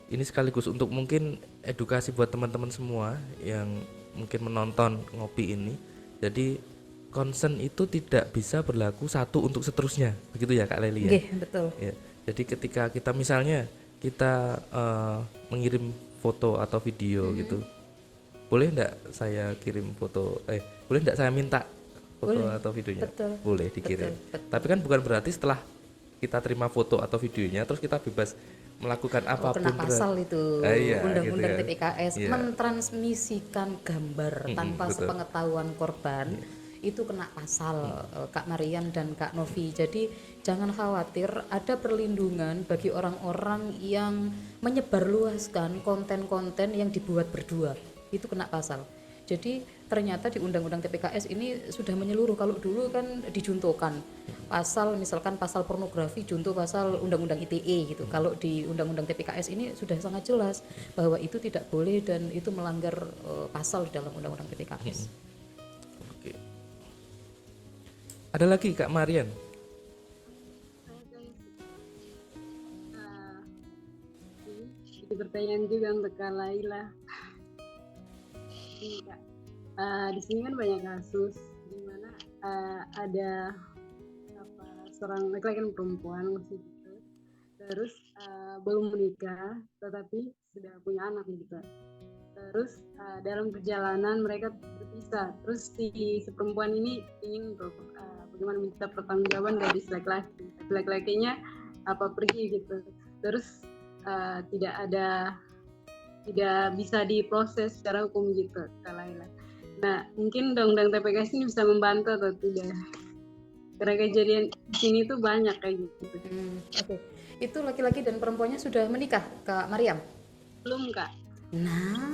ini sekaligus untuk mungkin edukasi buat teman-teman semua yang mungkin menonton ngopi ini. Jadi concern itu tidak bisa berlaku satu untuk seterusnya, begitu ya Kak Leli ya? Oke, betul. Ya, jadi ketika kita misalnya kita mengirim foto atau video gitu, boleh enggak saya kirim foto, boleh enggak saya minta foto atau videonya? Betul. Boleh dikirim. Betul. Tapi kan bukan berarti setelah kita terima foto atau videonya terus kita bebas melakukan apapun. Kena pasal itu undang-undang gitu TPKS mentransmisikan gambar tanpa sepengetahuan korban. Itu kena pasal Kak Marian dan Kak Novi. Jadi jangan khawatir, ada perlindungan bagi orang-orang yang menyebarluaskan konten-konten yang dibuat berdua. Itu kena pasal. Jadi ternyata di undang-undang TPKS ini sudah menyeluruh. Kalau dulu kan dijuntokan pasal, misalkan pasal pornografi junto pasal undang-undang ITE gitu. Kalau di undang-undang TPKS ini sudah sangat jelas bahwa itu tidak boleh dan itu melanggar pasal di dalam undang-undang TPKS. Oke. Ada lagi Kak Marian? Ini pertanyaan juga untuk Kak Laila. Ini Kak, di sini kan banyak kasus di mana ada seorang laki-laki dan perempuan gitu, terus belum menikah tetapi sudah punya anak gitu. Terus dalam perjalanan mereka berpisah. Terus si perempuan ini ingin bagaimana minta pertanggungjawaban dari si laki-laki. Laki-lakinya pergi gitu. Terus tidak bisa diproses secara hukum gitu, Kak Laila. Nah, mungkin undang-undang TPKS ini bisa membantu atau tidak? Karena kejadian di sini tuh banyak kayak gitu. Oke. Itu laki-laki dan perempuannya sudah menikah, Kak Mariam? Belum, Kak. Nah,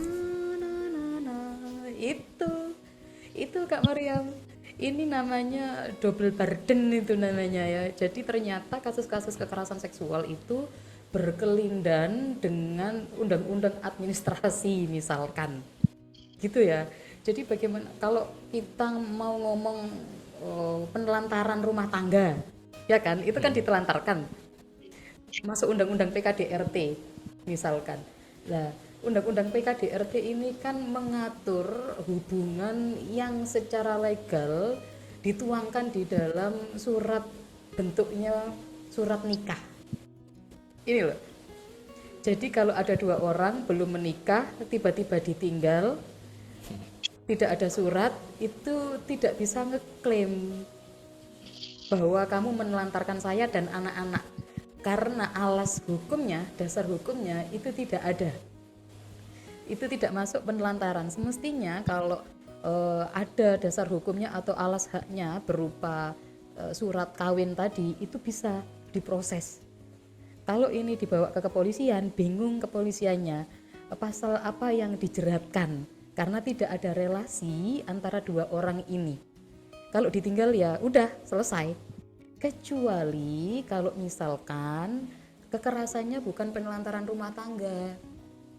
itu Kak Mariam. Ini namanya double burden itu namanya ya. Jadi ternyata kasus-kasus kekerasan seksual itu berkelindan dengan undang-undang administrasi misalkan. Gitu ya. Jadi bagaimana kalau kita mau ngomong penelantaran rumah tangga, ya kan? Itu kan ditelantarkan. Masuk undang-undang PKDRT misalkan. Nah, undang-undang PKDRT ini kan mengatur hubungan yang secara legal dituangkan di dalam surat, bentuknya surat nikah. Ini loh. Jadi kalau ada dua orang belum menikah, tiba-tiba ditinggal, tidak ada surat, itu tidak bisa ngeklaim bahwa kamu menelantarkan saya dan anak-anak. Karena alas hukumnya, dasar hukumnya itu tidak ada. Itu tidak masuk penelantaran. Semestinya kalau ada dasar hukumnya atau alas haknya berupa surat kawin tadi, itu bisa diproses. Kalau ini dibawa ke kepolisian, bingung kepolisiannya, pasal apa yang dijeratkan, karena tidak ada relasi antara dua orang ini. Kalau ditinggal ya udah selesai. Kecuali kalau misalkan kekerasannya bukan penelantaran rumah tangga,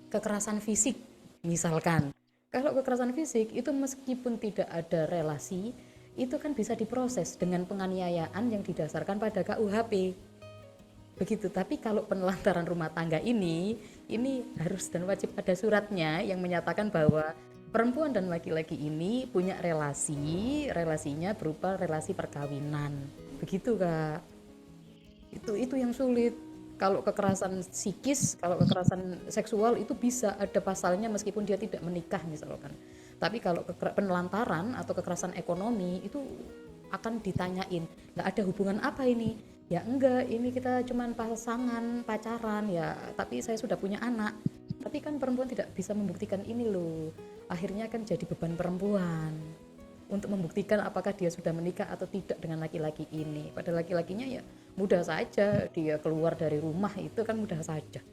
kekerasan fisik misalkan. Kalau kekerasan fisik itu meskipun tidak ada relasi, itu kan bisa diproses dengan penganiayaan yang didasarkan pada KUHP. Begitu. Tapi kalau penelantaran rumah tangga ini harus dan wajib ada suratnya yang menyatakan bahwa perempuan dan laki-laki ini punya relasinya berupa relasi perkawinan. Begitu, Kak. Itu yang sulit. Kalau kekerasan psikis, kalau kekerasan seksual itu bisa ada pasalnya meskipun dia tidak menikah misalkan. Tapi kalau penelantaran atau kekerasan ekonomi itu akan ditanyain, nggak ada hubungan apa ini? Ya enggak, ini kita cuman pasangan, pacaran ya, tapi saya sudah punya anak. Tapi kan perempuan tidak bisa membuktikan ini loh. Akhirnya kan jadi beban perempuan untuk membuktikan apakah dia sudah menikah atau tidak dengan laki-laki ini. Pada laki-lakinya ya mudah saja, dia keluar dari rumah itu kan mudah saja.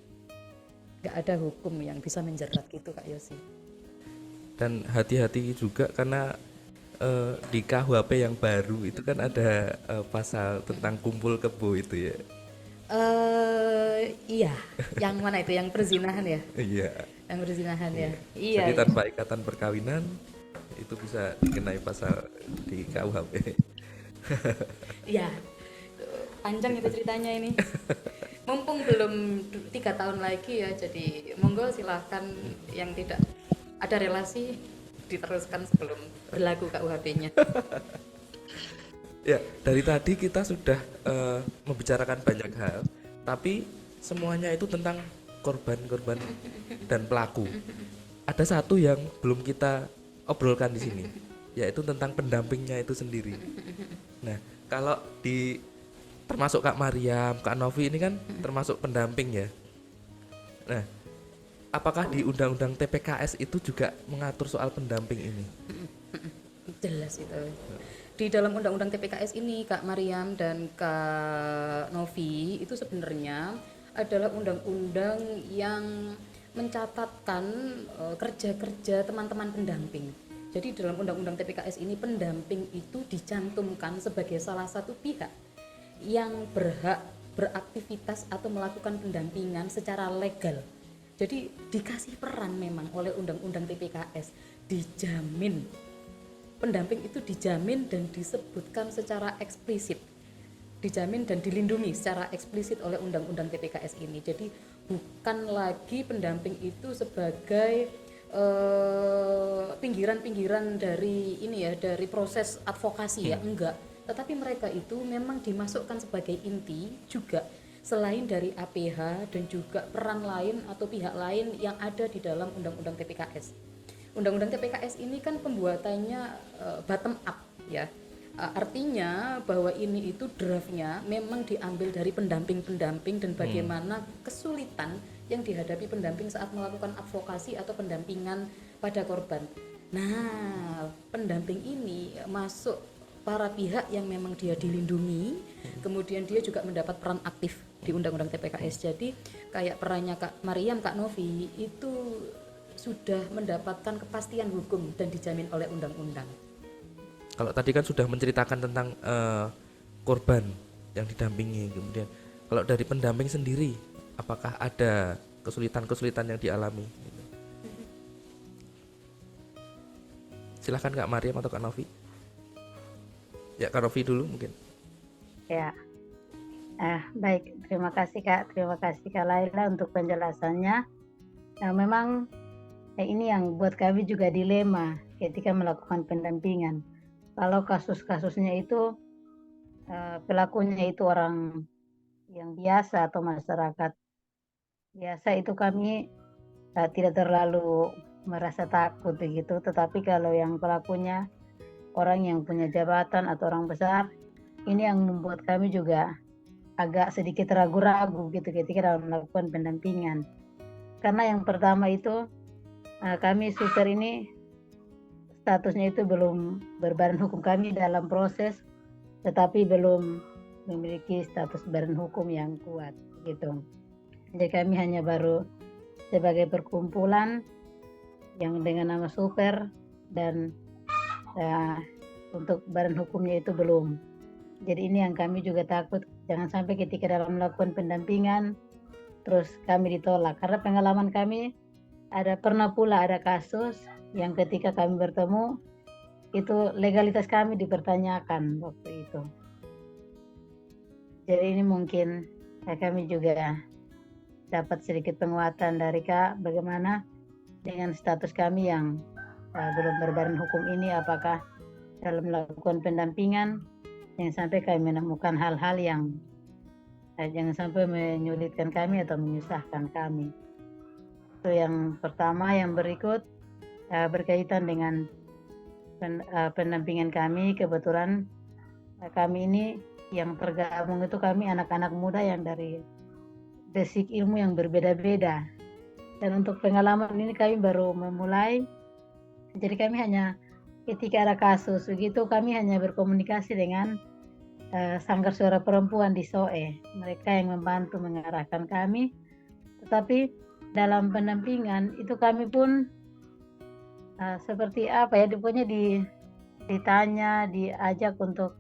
Nggak ada hukum yang bisa menjerat gitu, Kak Yosi. Dan hati-hati juga karena di KUHP yang baru itu kan ada pasal tentang kumpul kebo itu ya. Iya, yang mana itu? Yang perzinahan ya? Iya. Yang perzinahan ya. Iya. Jadi tanpa ikatan perkawinan itu bisa dikenai pasal di KUHP. Iya. Panjang itu ceritanya ini. Mumpung belum 3 tahun lagi ya, jadi monggo silahkan yang tidak ada relasi diteruskan sebelum berlaku KUHP-nya. Ya, dari tadi kita sudah membicarakan banyak hal, tapi semuanya itu tentang korban-korban dan pelaku. Ada satu yang belum kita obrolkan di sini, yaitu tentang pendampingnya itu sendiri. Nah, kalau termasuk Kak Mariam, Kak Novi ini kan termasuk pendamping ya. Nah, apakah di Undang-Undang TPKS itu juga mengatur soal pendamping ini? Jelas itu. Di dalam Undang-Undang TPKS ini, Kak Mariam dan Kak Novi, itu sebenarnya adalah undang-undang yang mencatatkan kerja-kerja teman-teman pendamping. Jadi dalam Undang-Undang TPKS ini pendamping itu dicantumkan sebagai salah satu pihak yang berhak beraktivitas atau melakukan pendampingan secara legal. Jadi dikasih peran memang oleh Undang-Undang TPKS, dijamin. Pendamping itu dijamin dan disebutkan secara eksplisit. Dijamin dan dilindungi secara eksplisit oleh Undang-Undang TPKS ini. Jadi bukan lagi pendamping itu sebagai pinggiran-pinggiran dari dari proses advokasi ya, enggak. Tetapi mereka itu memang dimasukkan sebagai inti juga selain dari APH dan juga peran lain atau pihak lain yang ada di dalam Undang-Undang TPKS. Undang-Undang TPKS ini kan pembuatannya bottom up ya. Artinya bahwa ini itu draftnya memang diambil dari pendamping-pendamping dan bagaimana kesulitan yang dihadapi pendamping saat melakukan advokasi atau pendampingan pada korban. Nah, pendamping ini masuk para pihak yang memang dia dilindungi, kemudian dia juga mendapat peran aktif di Undang-Undang TPKS. Jadi kayak perannya Kak Mariam, Kak Novi itu sudah mendapatkan kepastian hukum dan dijamin oleh undang-undang. Kalau tadi kan sudah menceritakan tentang korban yang didampingi, kemudian kalau dari pendamping sendiri, apakah ada kesulitan-kesulitan yang dialami? Silahkan Kak Mariam atau Kak Novi. Ya, Kak Novi dulu mungkin. Ya, baik. Terima kasih Kak. Terima kasih Kak Laila untuk penjelasannya. Nah, memang ini yang buat kami juga dilema ketika melakukan pendampingan. Kalau kasus-kasusnya itu pelakunya itu orang yang biasa atau masyarakat biasa, itu kami tidak terlalu merasa takut begitu. Tetapi kalau yang pelakunya orang yang punya jabatan atau orang besar, ini yang membuat kami juga agak sedikit ragu-ragu gitu ketika dalam melakukan pendampingan. Karena yang pertama itu kami suster ini statusnya itu belum berbadan hukum, kami dalam proses tetapi belum memiliki status badan hukum yang kuat gitu. Jadi kami hanya baru sebagai perkumpulan yang dengan nama super dan untuk badan hukumnya itu belum. Jadi ini yang kami juga takut, jangan sampai ketika dalam melakukan pendampingan terus kami ditolak. Karena pengalaman kami pernah pula ada kasus yang ketika kami bertemu itu legalitas kami dipertanyakan waktu itu. Jadi ini mungkin kami juga dapat sedikit penguatan dari Kak, bagaimana dengan status kami yang belum berbadan hukum ini, apakah dalam melakukan pendampingan jangan sampai kami menemukan hal-hal yang jangan sampai menyulitkan kami atau menyusahkan kami. Itu yang pertama. Yang berikut berkaitan dengan pendampingan kami. Kebetulan kami ini yang tergabung itu kami anak-anak muda yang dari basic ilmu yang berbeda-beda, dan untuk pengalaman ini kami baru memulai. Jadi kami hanya ketika ada kasus begitu kami hanya berkomunikasi dengan Sanggar Suara Perempuan di SOE, mereka yang membantu mengarahkan kami. Tetapi dalam pendampingan itu kami pun seperti apa ya, pokoknya ditanya, diajak untuk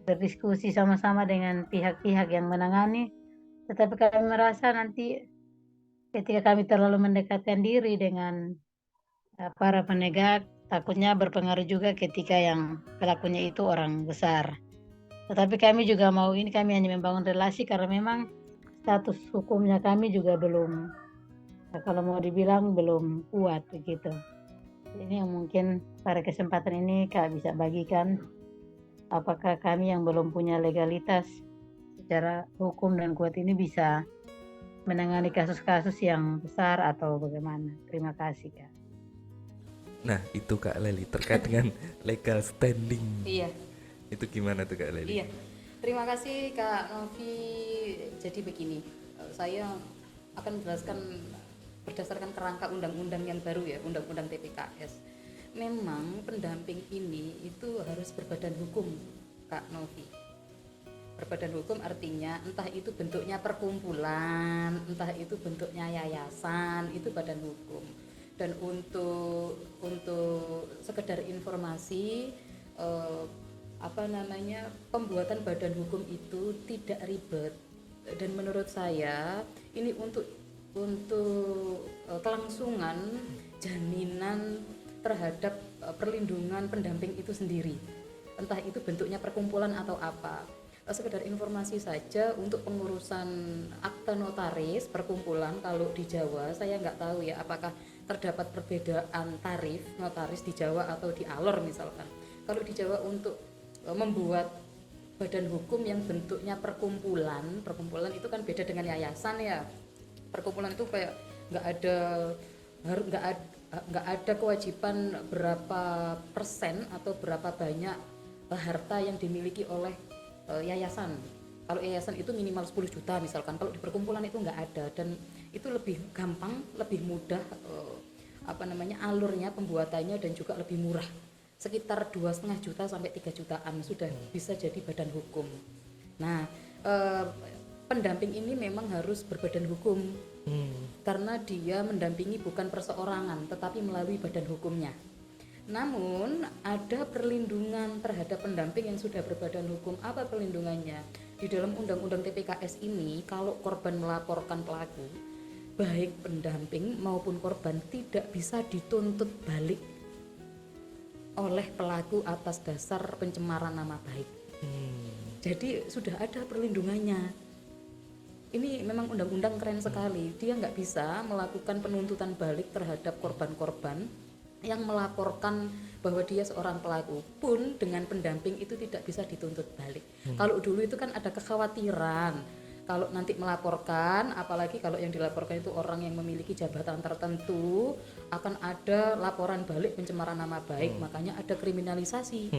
berdiskusi sama-sama dengan pihak-pihak yang menangani. Tetapi kami merasa nanti ketika kami terlalu mendekatkan diri dengan para penegak, takutnya berpengaruh juga ketika yang pelakunya itu orang besar. Tetapi kami juga mau ini, kami hanya membangun relasi karena memang status hukumnya kami juga belum, kalau mau dibilang belum kuat begitu. Ini yang mungkin pada kesempatan ini Kak bisa bagikan, apakah kami yang belum punya legalitas secara hukum dan kuat ini bisa menangani kasus-kasus yang besar atau bagaimana. Terima kasih Kak. Nah, itu Kak Leli terkait dengan legal standing. Iya. Itu gimana tuh Kak Leli? Iya. Terima kasih Kak Novi. Jadi begini, saya akan menjelaskan berdasarkan kerangka undang-undang yang baru ya, Undang-Undang TPKS. Memang pendamping ini itu harus berbadan hukum, Kak Novi. Berbadan hukum artinya entah itu bentuknya perkumpulan, entah itu bentuknya yayasan, itu badan hukum. Dan untuk sekedar informasi, pembuatan badan hukum itu tidak ribet, dan menurut saya ini untuk kelangsungan jaminan terhadap perlindungan pendamping itu sendiri, entah itu bentuknya perkumpulan atau apa. Sekedar informasi saja, untuk pengurusan akta notaris perkumpulan kalau di Jawa saya nggak tahu ya apakah terdapat perbedaan tarif notaris di Jawa atau di Alor misalkan. Kalau di Jawa untuk membuat badan hukum yang bentuknya perkumpulan itu kan beda dengan yayasan ya. Perkumpulan itu kayak nggak ada nggak ada kewajiban berapa persen atau berapa banyak harta yang dimiliki oleh yayasan. Kalau yayasan itu minimal 10 juta misalkan, kalau di perkumpulan itu nggak ada, dan itu lebih gampang, lebih mudah alurnya, pembuatannya, dan juga lebih murah. Sekitar 2,5 juta sampai 3 jutaan sudah bisa jadi badan hukum. Nah, pendamping ini memang harus berbadan hukum karena dia mendampingi bukan perseorangan tetapi melalui badan hukumnya. Namun ada perlindungan terhadap pendamping yang sudah berbadan hukum. Apa perlindungannya? Di dalam Undang-Undang TPKS ini, kalau korban melaporkan pelaku, baik pendamping maupun korban tidak bisa dituntut balik oleh pelaku atas dasar pencemaran nama baik. Jadi sudah ada perlindungannya. Ini memang undang-undang keren sekali. Dia nggak bisa melakukan penuntutan balik terhadap korban-korban yang melaporkan bahwa dia seorang pelaku, pun dengan pendamping itu tidak bisa dituntut balik. Kalau dulu itu kan ada kekhawatiran kalau nanti melaporkan, apalagi kalau yang dilaporkan itu orang yang memiliki jabatan tertentu, akan ada laporan balik pencemaran nama baik, makanya ada kriminalisasi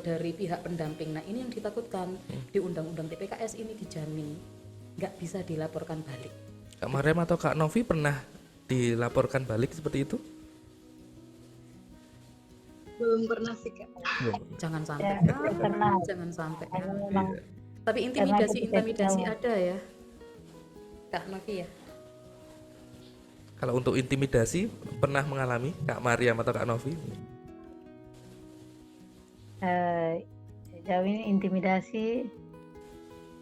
dari pihak pendamping. Nah, ini yang ditakutkan. Di Undang-Undang TPKS ini dijamin nggak bisa dilaporkan balik. Kak Mariam atau Kak Novi pernah dilaporkan balik seperti itu? Belum pernah sih, Kak. Jangan sampai. Ya, pernah. Jangan sampai. Memang Tapi intimidasi ada ya, Kak Novi ya. Kalau untuk intimidasi pernah mengalami Kak Mariam atau Kak Novi? Sejauh ini intimidasi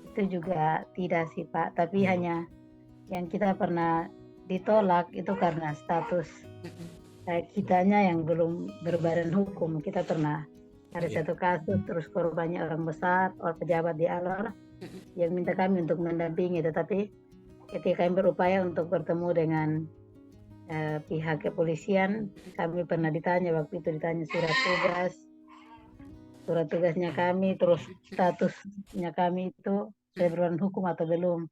itu juga tidak sih Pak, tapi hanya yang kita pernah ditolak itu karena status kitanya yang belum berbadan hukum. Kita pernah ada satu kasus, terus korbannya orang besar, orang pejabat di Alor yang minta kami untuk mendampingi, tetapi ketika kami berupaya untuk bertemu dengan pihak kepolisian, kami pernah ditanya, waktu itu ditanya surat tugasnya kami, terus statusnya kami itu sudah berbadan hukum atau belum.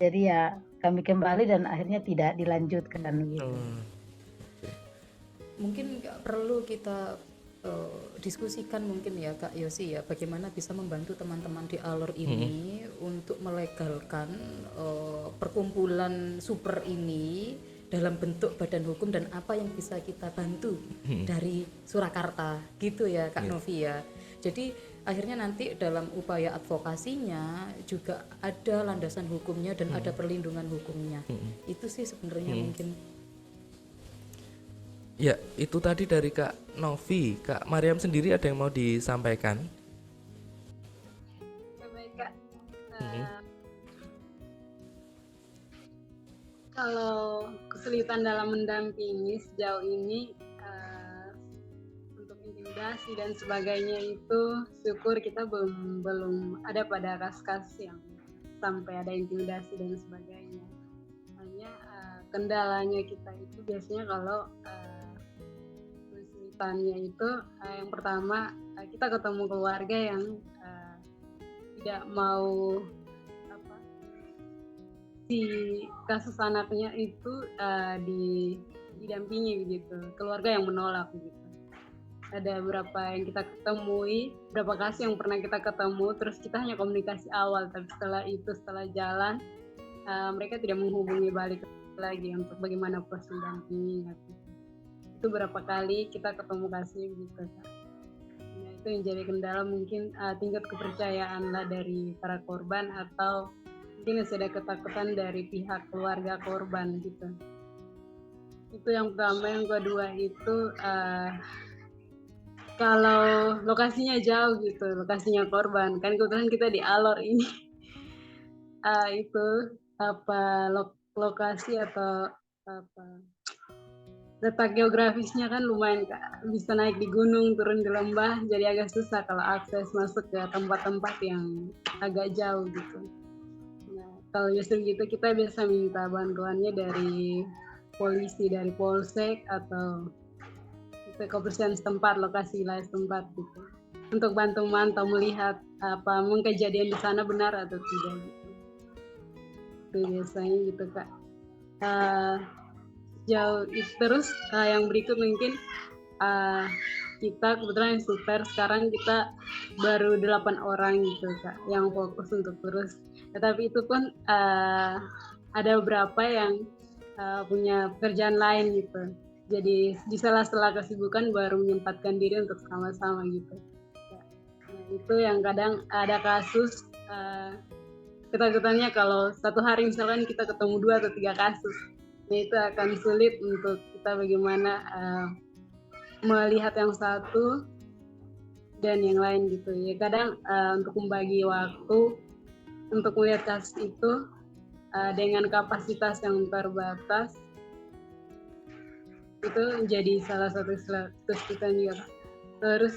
Jadi ya kami kembali dan akhirnya tidak dilanjutkan gitu. Mungkin perlu kita diskusikan mungkin ya Kak Yosi ya, bagaimana bisa membantu teman-teman di Alor ini untuk melegalkan perkumpulan super ini dalam bentuk badan hukum, dan apa yang bisa kita bantu dari Surakarta gitu ya Kak Novi ya. Jadi akhirnya nanti dalam upaya advokasinya juga ada landasan hukumnya dan ada perlindungan hukumnya. Itu sih sebenarnya mungkin. Ya, itu tadi dari Kak Novi. Kak Mariam sendiri ada yang mau disampaikan? Baik, Kak. Kalau kesulitan dalam mendampingi sejauh ini untuk intimidasi dan sebagainya itu, syukur kita belum ada pada kasus-kasus yang sampai ada intimidasi dan sebagainya. Hanya kendalanya kita itu biasanya kalau kesulitannya itu yang pertama kita ketemu keluarga yang tidak mau si kasus anaknya itu didampingi begitu, keluarga yang menolak begitu. Ada beberapa yang kita ketemui, beberapa kasus yang pernah kita ketemu, terus kita hanya komunikasi awal, tapi setelah jalan mereka tidak menghubungi balik lagi untuk bagaimana proses mendampingi. Itu berapa kali kita ketemu kasih begitu. Nah, itu yang jadi kendala mungkin tingkat kepercayaan lah dari para korban, atau mungkin masih ada ketakutan dari pihak keluarga korban gitu. Itu yang pertama. Yang kedua itu kalau lokasinya jauh gitu, lokasinya korban, kan kebetulan kita di Alor ini itu lokasi atau letak geografisnya kan lumayan Kak, bisa naik di gunung, turun di lembah, jadi agak susah kalau akses masuk ke tempat-tempat yang agak jauh gitu. Kalau justru gitu kita biasa minta bantuannya dari polisi, dari polsek atau kepolisian setempat, lokasi wilayah setempat gitu, untuk bantu mantau melihat apa kejadian di sana benar atau tidak gitu. Itu biasanya gitu Kak. Jauh terus yang berikut mungkin kita kebetulan yang super sekarang kita baru 8 orang gitu Kak yang fokus untuk terus. Tetapi itu pun ada beberapa yang punya pekerjaan lain gitu. Jadi di sela-sela kesibukan baru menyempatkan diri untuk sama-sama gitu. Nah, itu yang kadang ada kasus ketakutannya kalau satu hari misalkan kita ketemu 2 atau 3 kasus. Nah, itu akan sulit untuk kita bagaimana melihat yang satu dan yang lain gitu ya. Kadang untuk membagi waktu untuk melihat kasus itu dengan kapasitas yang terbatas itu menjadi salah satu kesulitan juga. Terus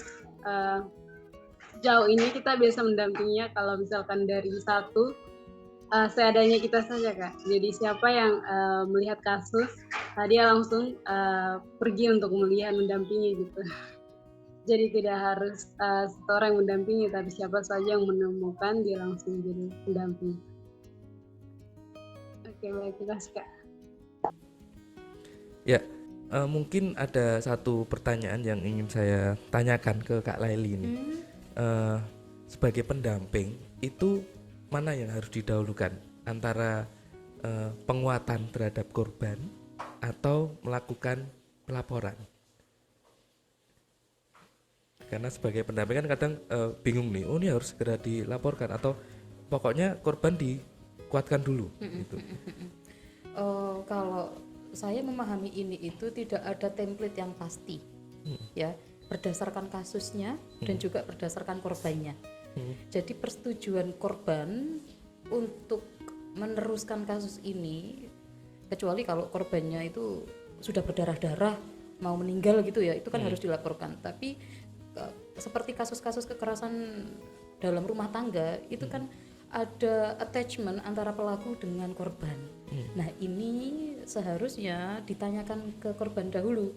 sejauh ini kita biasa mendampinginya kalau misalkan dari satu seadanya kita saja Kak. Jadi siapa yang melihat kasus, dia langsung pergi untuk melihat, mendampingi gitu. Jadi tidak harus satu orang yang mendampingi, tapi siapa saja yang menemukan dia langsung jadi pendamping. Oke, baik, terus Kak. Ya, mungkin ada satu pertanyaan yang ingin saya tanyakan ke Kak Laili ini. Sebagai pendamping itu mana yang harus didahulukan antara penguatan terhadap korban atau melakukan pelaporan? Karena sebagai pendamping kan kadang bingung nih, ini harus segera dilaporkan atau pokoknya korban dikuatkan dulu gitu. Kalau saya memahami ini itu tidak ada template yang pasti, ya, berdasarkan kasusnya dan juga berdasarkan korbannya. Jadi persetujuan korban untuk meneruskan kasus ini, kecuali kalau korbannya itu sudah berdarah-darah mau meninggal gitu ya, itu kan harus dilaporkan. Tapi seperti kasus-kasus kekerasan dalam rumah tangga itu kan ada attachment antara pelaku dengan korban. Nah ini seharusnya ditanyakan ke korban dahulu,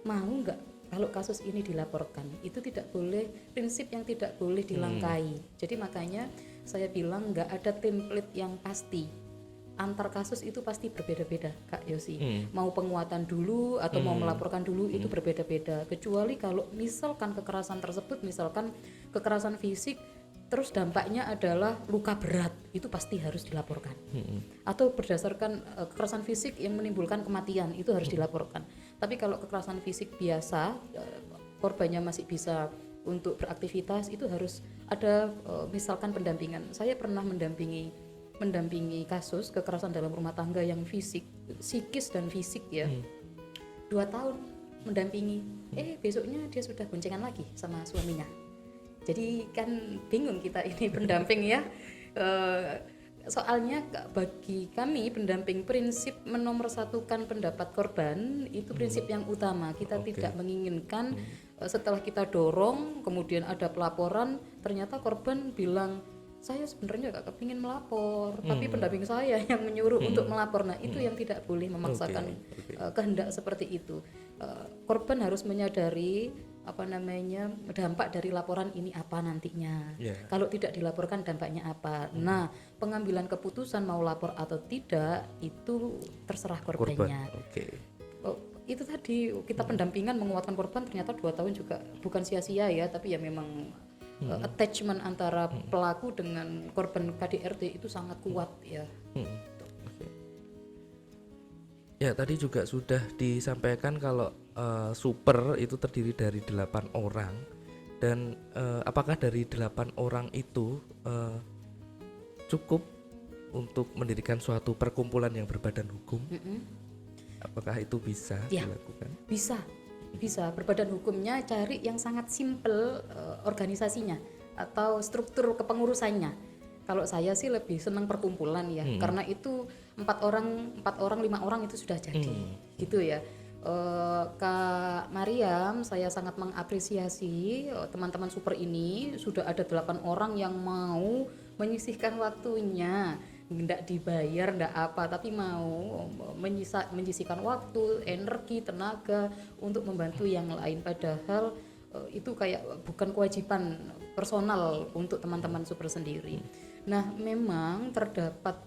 mau nggak kalau kasus ini dilaporkan. Itu tidak boleh, prinsip yang tidak boleh dilangkai. Jadi makanya saya bilang nggak ada template yang pasti. Antar kasus itu pasti berbeda-beda Kak Yosi. Mau penguatan dulu atau mau melaporkan dulu itu berbeda-beda. Kecuali kalau misalkan kekerasan tersebut, misalkan kekerasan fisik, terus dampaknya adalah luka berat, itu pasti harus dilaporkan. Atau berdasarkan kekerasan fisik yang menimbulkan kematian, itu harus dilaporkan. Tapi kalau kekerasan fisik biasa, korbannya masih bisa untuk beraktivitas, itu harus ada misalkan pendampingan. Saya pernah mendampingi kasus kekerasan dalam rumah tangga yang fisik, psikis dan fisik ya. 2 tahun mendampingi, besoknya dia sudah boncengan lagi sama suaminya. Jadi kan bingung kita ini pendamping ya. Soalnya bagi kami pendamping prinsip menomorsatukan pendapat korban itu prinsip yang utama. Kita tidak menginginkan setelah kita dorong kemudian ada pelaporan ternyata korban bilang saya sebenarnya gak kepingin melapor, tapi pendamping saya yang menyuruh untuk melapor. Nah itu yang tidak boleh memaksakan kehendak seperti itu. Korban harus menyadari dampak dari laporan ini apa nantinya. Kalau tidak dilaporkan dampaknya apa. Nah pengambilan keputusan mau lapor atau tidak itu terserah korbannya. Itu tadi kita pendampingan menguatkan korban, ternyata 2 tahun juga bukan sia-sia ya, tapi ya memang attachment antara pelaku dengan korban KDRT itu sangat kuat ya. Ya tadi juga sudah disampaikan kalau super itu terdiri dari 8 orang dan apakah dari 8 orang itu cukup untuk mendirikan suatu perkumpulan yang berbadan hukum? Apakah itu bisa dilakukan? Bisa berbadan hukumnya cari yang sangat simpel organisasinya atau struktur kepengurusannya. Kalau saya sih lebih senang perkumpulan ya, karena itu 4 orang, 5 orang itu sudah jadi, gitu ya. Kak Mariam, saya sangat mengapresiasi teman-teman super ini sudah ada 8 orang yang mau menyisihkan waktunya, nggak dibayar, nggak apa, tapi mau menyisihkan waktu, energi, tenaga untuk membantu yang lain. Padahal itu kayak bukan kewajiban personal untuk teman-teman super sendiri. Nah, memang terdapat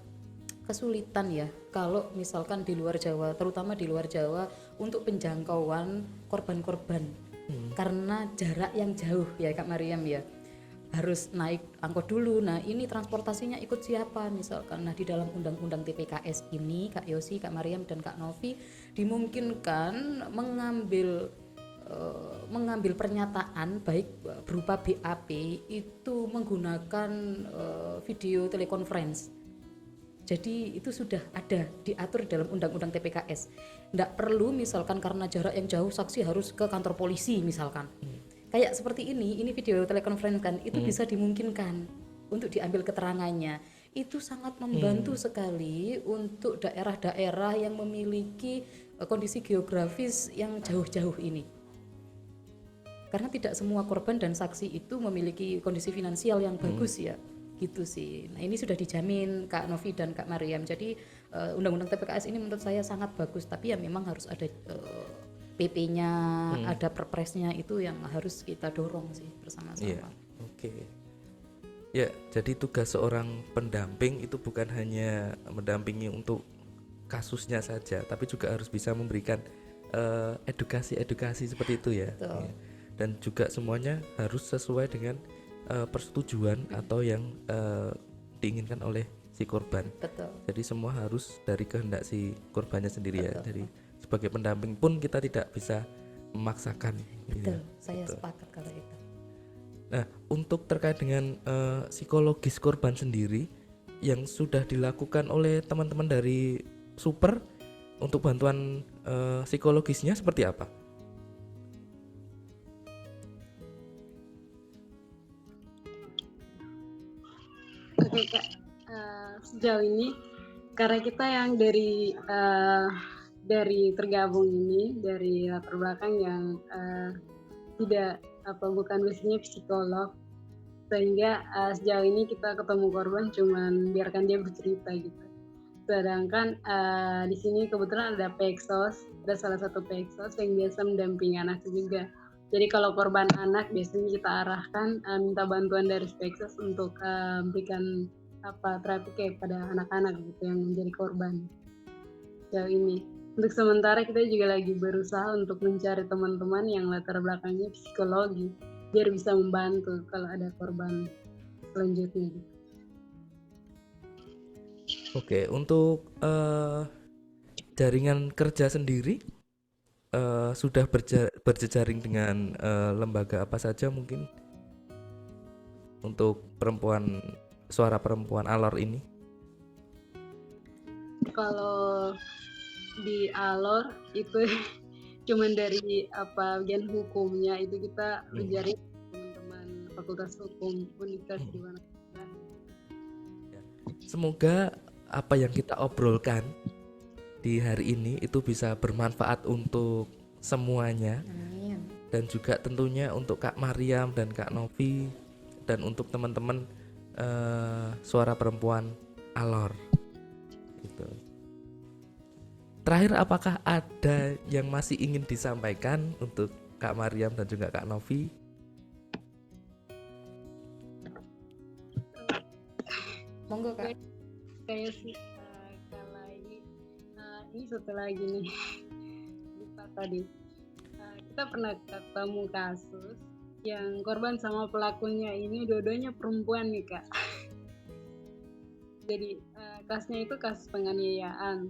kesulitan ya kalau misalkan di luar Jawa, terutama di luar Jawa untuk penjangkauan korban-korban karena jarak yang jauh ya Kak Mariam ya, harus naik angkot dulu. Nah ini transportasinya ikut siapa misalkan. Nah di dalam undang-undang TPKS ini Kak Yosi, Kak Mariam dan Kak Novi dimungkinkan mengambil pernyataan baik berupa BAP itu menggunakan video telekonferensi. Jadi itu sudah ada diatur dalam undang-undang TPKS. Nggak perlu misalkan karena jarak yang jauh saksi harus ke kantor polisi misalkan. Kayak seperti ini video telekonferensi kan itu bisa dimungkinkan untuk diambil keterangannya. Itu sangat membantu sekali untuk daerah-daerah yang memiliki kondisi geografis yang jauh-jauh ini. Karena tidak semua korban dan saksi itu memiliki kondisi finansial yang bagus ya. Gitu sih. Nah ini sudah dijamin Kak Novi dan Kak Mariam. Jadi undang-undang TPKS ini menurut saya sangat bagus. Tapi ya memang harus ada PP-nya, ada perpresnya, itu yang harus kita dorong sih bersama-sama. Iya, oke. Ya, jadi tugas seorang pendamping itu bukan hanya mendampingi untuk kasusnya saja, tapi juga harus bisa memberikan edukasi seperti itu ya. Betul. Ya. Dan juga semuanya harus sesuai dengan persetujuan atau yang diinginkan oleh si korban. Betul. Jadi semua harus dari kehendak si korbannya sendiri ya. Betul. Jadi sebagai pendamping pun kita tidak bisa memaksakan. Betul, Ya, saya betul. sepakat kalau itu. Nah, untuk terkait dengan psikologis korban sendiri yang sudah dilakukan oleh teman-teman dari Super untuk bantuan psikologisnya seperti apa? Oke Kak, sejauh ini karena kita yang dari tergabung ini dari latar belakang yang tidak bukan basicnya psikolog, sehingga sejauh ini kita ketemu korban cuman biarkan dia bercerita gitu. Sedangkan di sini kebetulan ada Peksos, ada salah satu Peksos yang biasa mendampingi anak juga. Jadi kalau korban anak biasanya kita arahkan minta bantuan dari Peksos untuk berikan terapi kepada anak-anak gitu yang menjadi korban. Sejauh ini. Untuk sementara kita juga lagi berusaha untuk mencari teman-teman yang latar belakangnya psikologi biar bisa membantu kalau ada korban selanjutnya. Oke, untuk jaringan kerja sendiri sudah berjejaring dengan lembaga apa saja mungkin untuk suara perempuan Alor ini? Kalau di Alor itu cuman dari bagian hukumnya itu kita berjaring teman-teman Fakultas Hukum Universitas di mana. Semoga apa yang kita obrolkan di hari ini itu bisa bermanfaat untuk semuanya. Amin. Dan juga tentunya untuk Kak Mariam dan Kak Novi dan untuk teman-teman suara perempuan Alor gitu. Terakhir, apakah ada yang masih ingin disampaikan untuk Kak Mariam dan juga Kak Novi? Monggo Kak. Kayak sih kalau ini satu lagi nih lupa tadi. Kita pernah ketemu kasus yang korban sama pelakunya ini dua-duanya perempuan nih Kak. Jadi kasusnya itu kasus penganiayaan.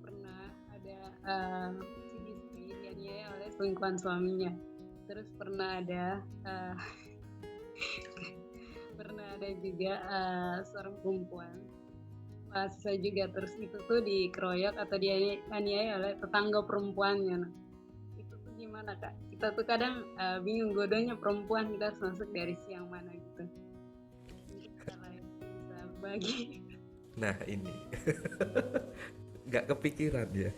Pernah ada si istri dianiaya oleh selingkuhan suaminya. Terus pernah ada juga seorang perempuan mahasiswa juga, terus itu tuh dikeroyok atau dianiaya oleh tetangga perempuannya. Nah, itu tuh gimana Kak? Kita tuh kadang bingung godonya perempuan, kita harus masuk dari siang mana gitu. Kalau bisa bagi. Nah ini nggak kepikiran ya.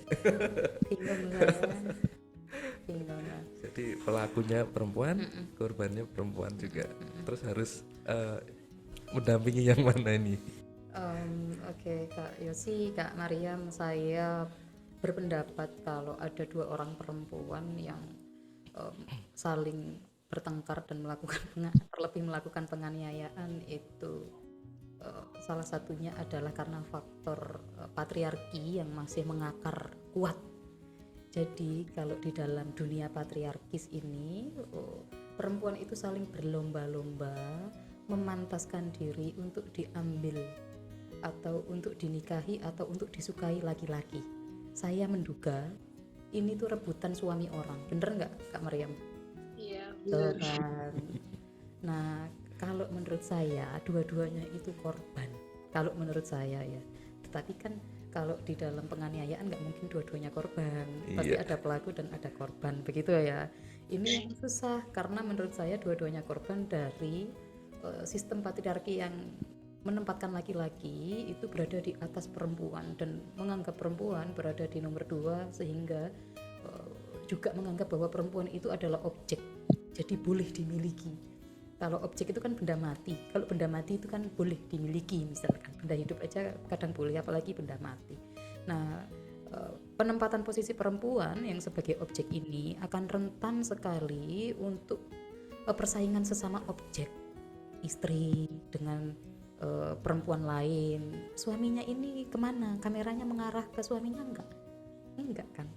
Bingung lah. Jadi pelakunya perempuan, korbannya perempuan juga. Terus harus mendampingi yang mana ini? Oke, Kak Yosi, Kak Mariam, saya berpendapat kalau ada dua orang perempuan yang saling bertengkar dan terlebih melakukan penganiayaan itu salah satunya adalah karena faktor patriarki yang masih mengakar kuat. Jadi kalau di dalam dunia patriarkis ini perempuan itu saling berlomba-lomba memantaskan diri untuk diambil atau untuk dinikahi atau untuk disukai laki-laki. Saya menduga ini tuh rebutan suami orang, bener nggak Kak Maryam? Iya, Tuh benar. kan. Nah, kalau menurut saya dua-duanya itu korban. Kalau menurut saya ya. Tetapi kan kalau di dalam penganiayaan nggak mungkin dua-duanya korban. Pasti Iya. ada pelaku dan ada korban, begitu ya. Ini yang susah karena menurut saya dua-duanya korban dari sistem patriarki yang menempatkan laki-laki itu berada di atas perempuan dan menganggap perempuan berada di nomor 2 sehingga juga menganggap bahwa perempuan itu adalah objek, jadi boleh dimiliki. Kalau objek itu kan benda mati, kalau benda mati itu kan boleh dimiliki, misalkan benda hidup aja kadang boleh, apalagi benda mati. Nah, penempatan posisi perempuan yang sebagai objek ini akan rentan sekali untuk persaingan sesama objek, istri dengan perempuan lain. Suaminya ini kemana? Kameranya mengarah ke suaminya enggak kan?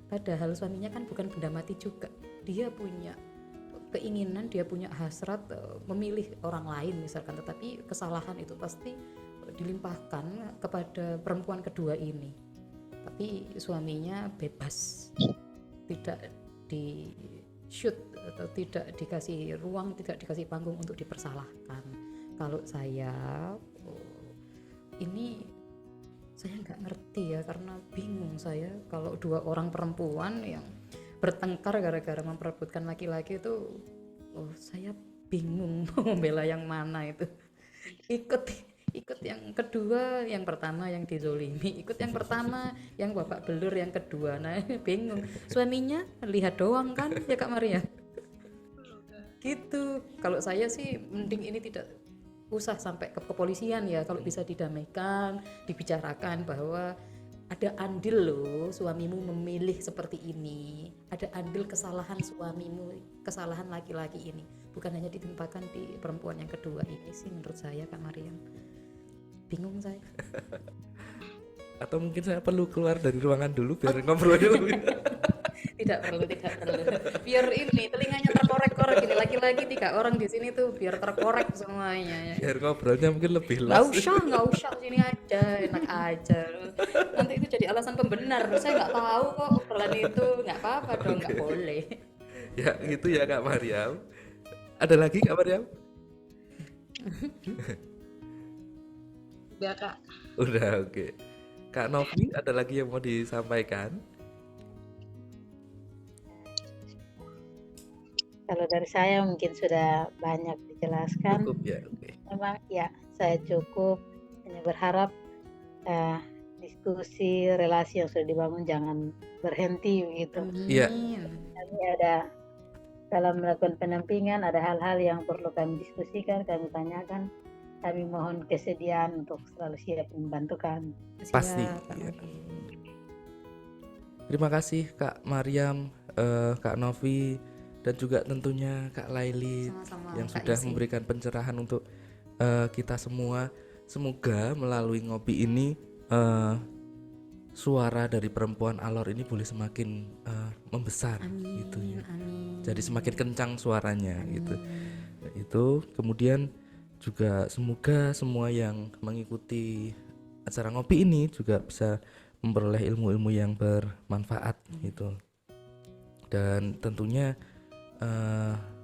Padahal suaminya kan bukan benda mati juga. Dia punya keinginan, dia punya hasrat memilih orang lain misalkan, tetapi kesalahan itu pasti dilimpahkan kepada perempuan kedua ini. Tapi suaminya bebas, tidak di shoot atau tidak dikasih ruang, tidak dikasih panggung untuk dipersalahkan. Kalau saya ini saya nggak ngerti ya, karena bingung saya kalau dua orang perempuan yang bertengkar gara-gara memperebutkan laki-laki itu, saya bingung mau membela yang mana itu. Ikut yang kedua, yang pertama yang dizolimi, ikut yang pertama yang babak belur yang kedua. Nah, bingung. Suaminya lihat doang kan ya Kak Maria. Gitu. Kalau saya sih mending ini tidak usah sampai ke kepolisian ya, kalau bisa didamaikan, dibicarakan bahwa ada andil loh suamimu memilih seperti ini, ada andil kesalahan suamimu, kesalahan laki-laki ini, bukan hanya ditimpakan di perempuan yang kedua ini sih menurut saya Kak Mariam. Bingung saya. Atau mungkin saya perlu keluar dari ruangan dulu biar ngobrol dulu. Tidak perlu. Biar ini telinganya terkorek-korek, ini laki-laki 3 orang di sini tuh biar terkorek semuanya. Biar ngobrolnya mungkin lebih Nggak luas. usah sini aja, enak aja. Nanti itu jadi alasan pembenar. Saya nggak tahu kok obrolan itu, nggak apa-apa dong, nggak boleh. Ya gitu ya Kak Mariam. Ada lagi Kak Mariam? Udah Kak. Udah, oke. Kak Novi, ada lagi yang mau disampaikan? Kalau dari saya mungkin sudah banyak dijelaskan. Cukup ya, oke. Memang ya saya cukup hanya berharap diskusi relasi yang sudah dibangun jangan berhenti begitu. Iya. Kami ada dalam melakukan pendampingan ada hal-hal yang perlu kami diskusikan, kami tanyakan. Kami mohon kesediaan untuk selalu siap membantu kami. Pasti, Siap, iya. Kak Novi. Terima kasih Kak Mariam, Kak Novi, dan juga tentunya Kak Laili Sama-sama, yang Kak sudah Isi. memberikan pencerahan untuk kita semua. Semoga melalui ngopi ini suara dari perempuan Alor ini boleh semakin membesar gitu ya. Amin. Jadi semakin kencang suaranya gitu. Nah, itu kemudian juga semoga semua yang mengikuti acara ngopi ini juga bisa memperoleh ilmu-ilmu yang bermanfaat gitu. Dan tentunya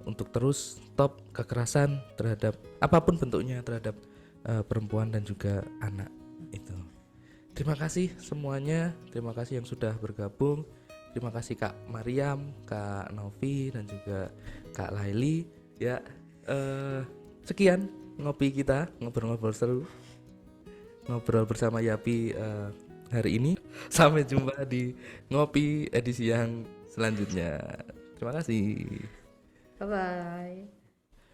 untuk terus stop kekerasan terhadap apapun bentuknya terhadap perempuan dan juga anak itu. Terima kasih semuanya, terima kasih yang sudah bergabung. Terima kasih Kak Mariam, Kak Novi dan juga Kak Laili. Ya, sekian ngopi kita, ngobrol-ngobrol seru, ngobrol bersama Yapi hari ini. Sampai jumpa di ngopi edisi yang selanjutnya. Terima kasih. Bye-bye.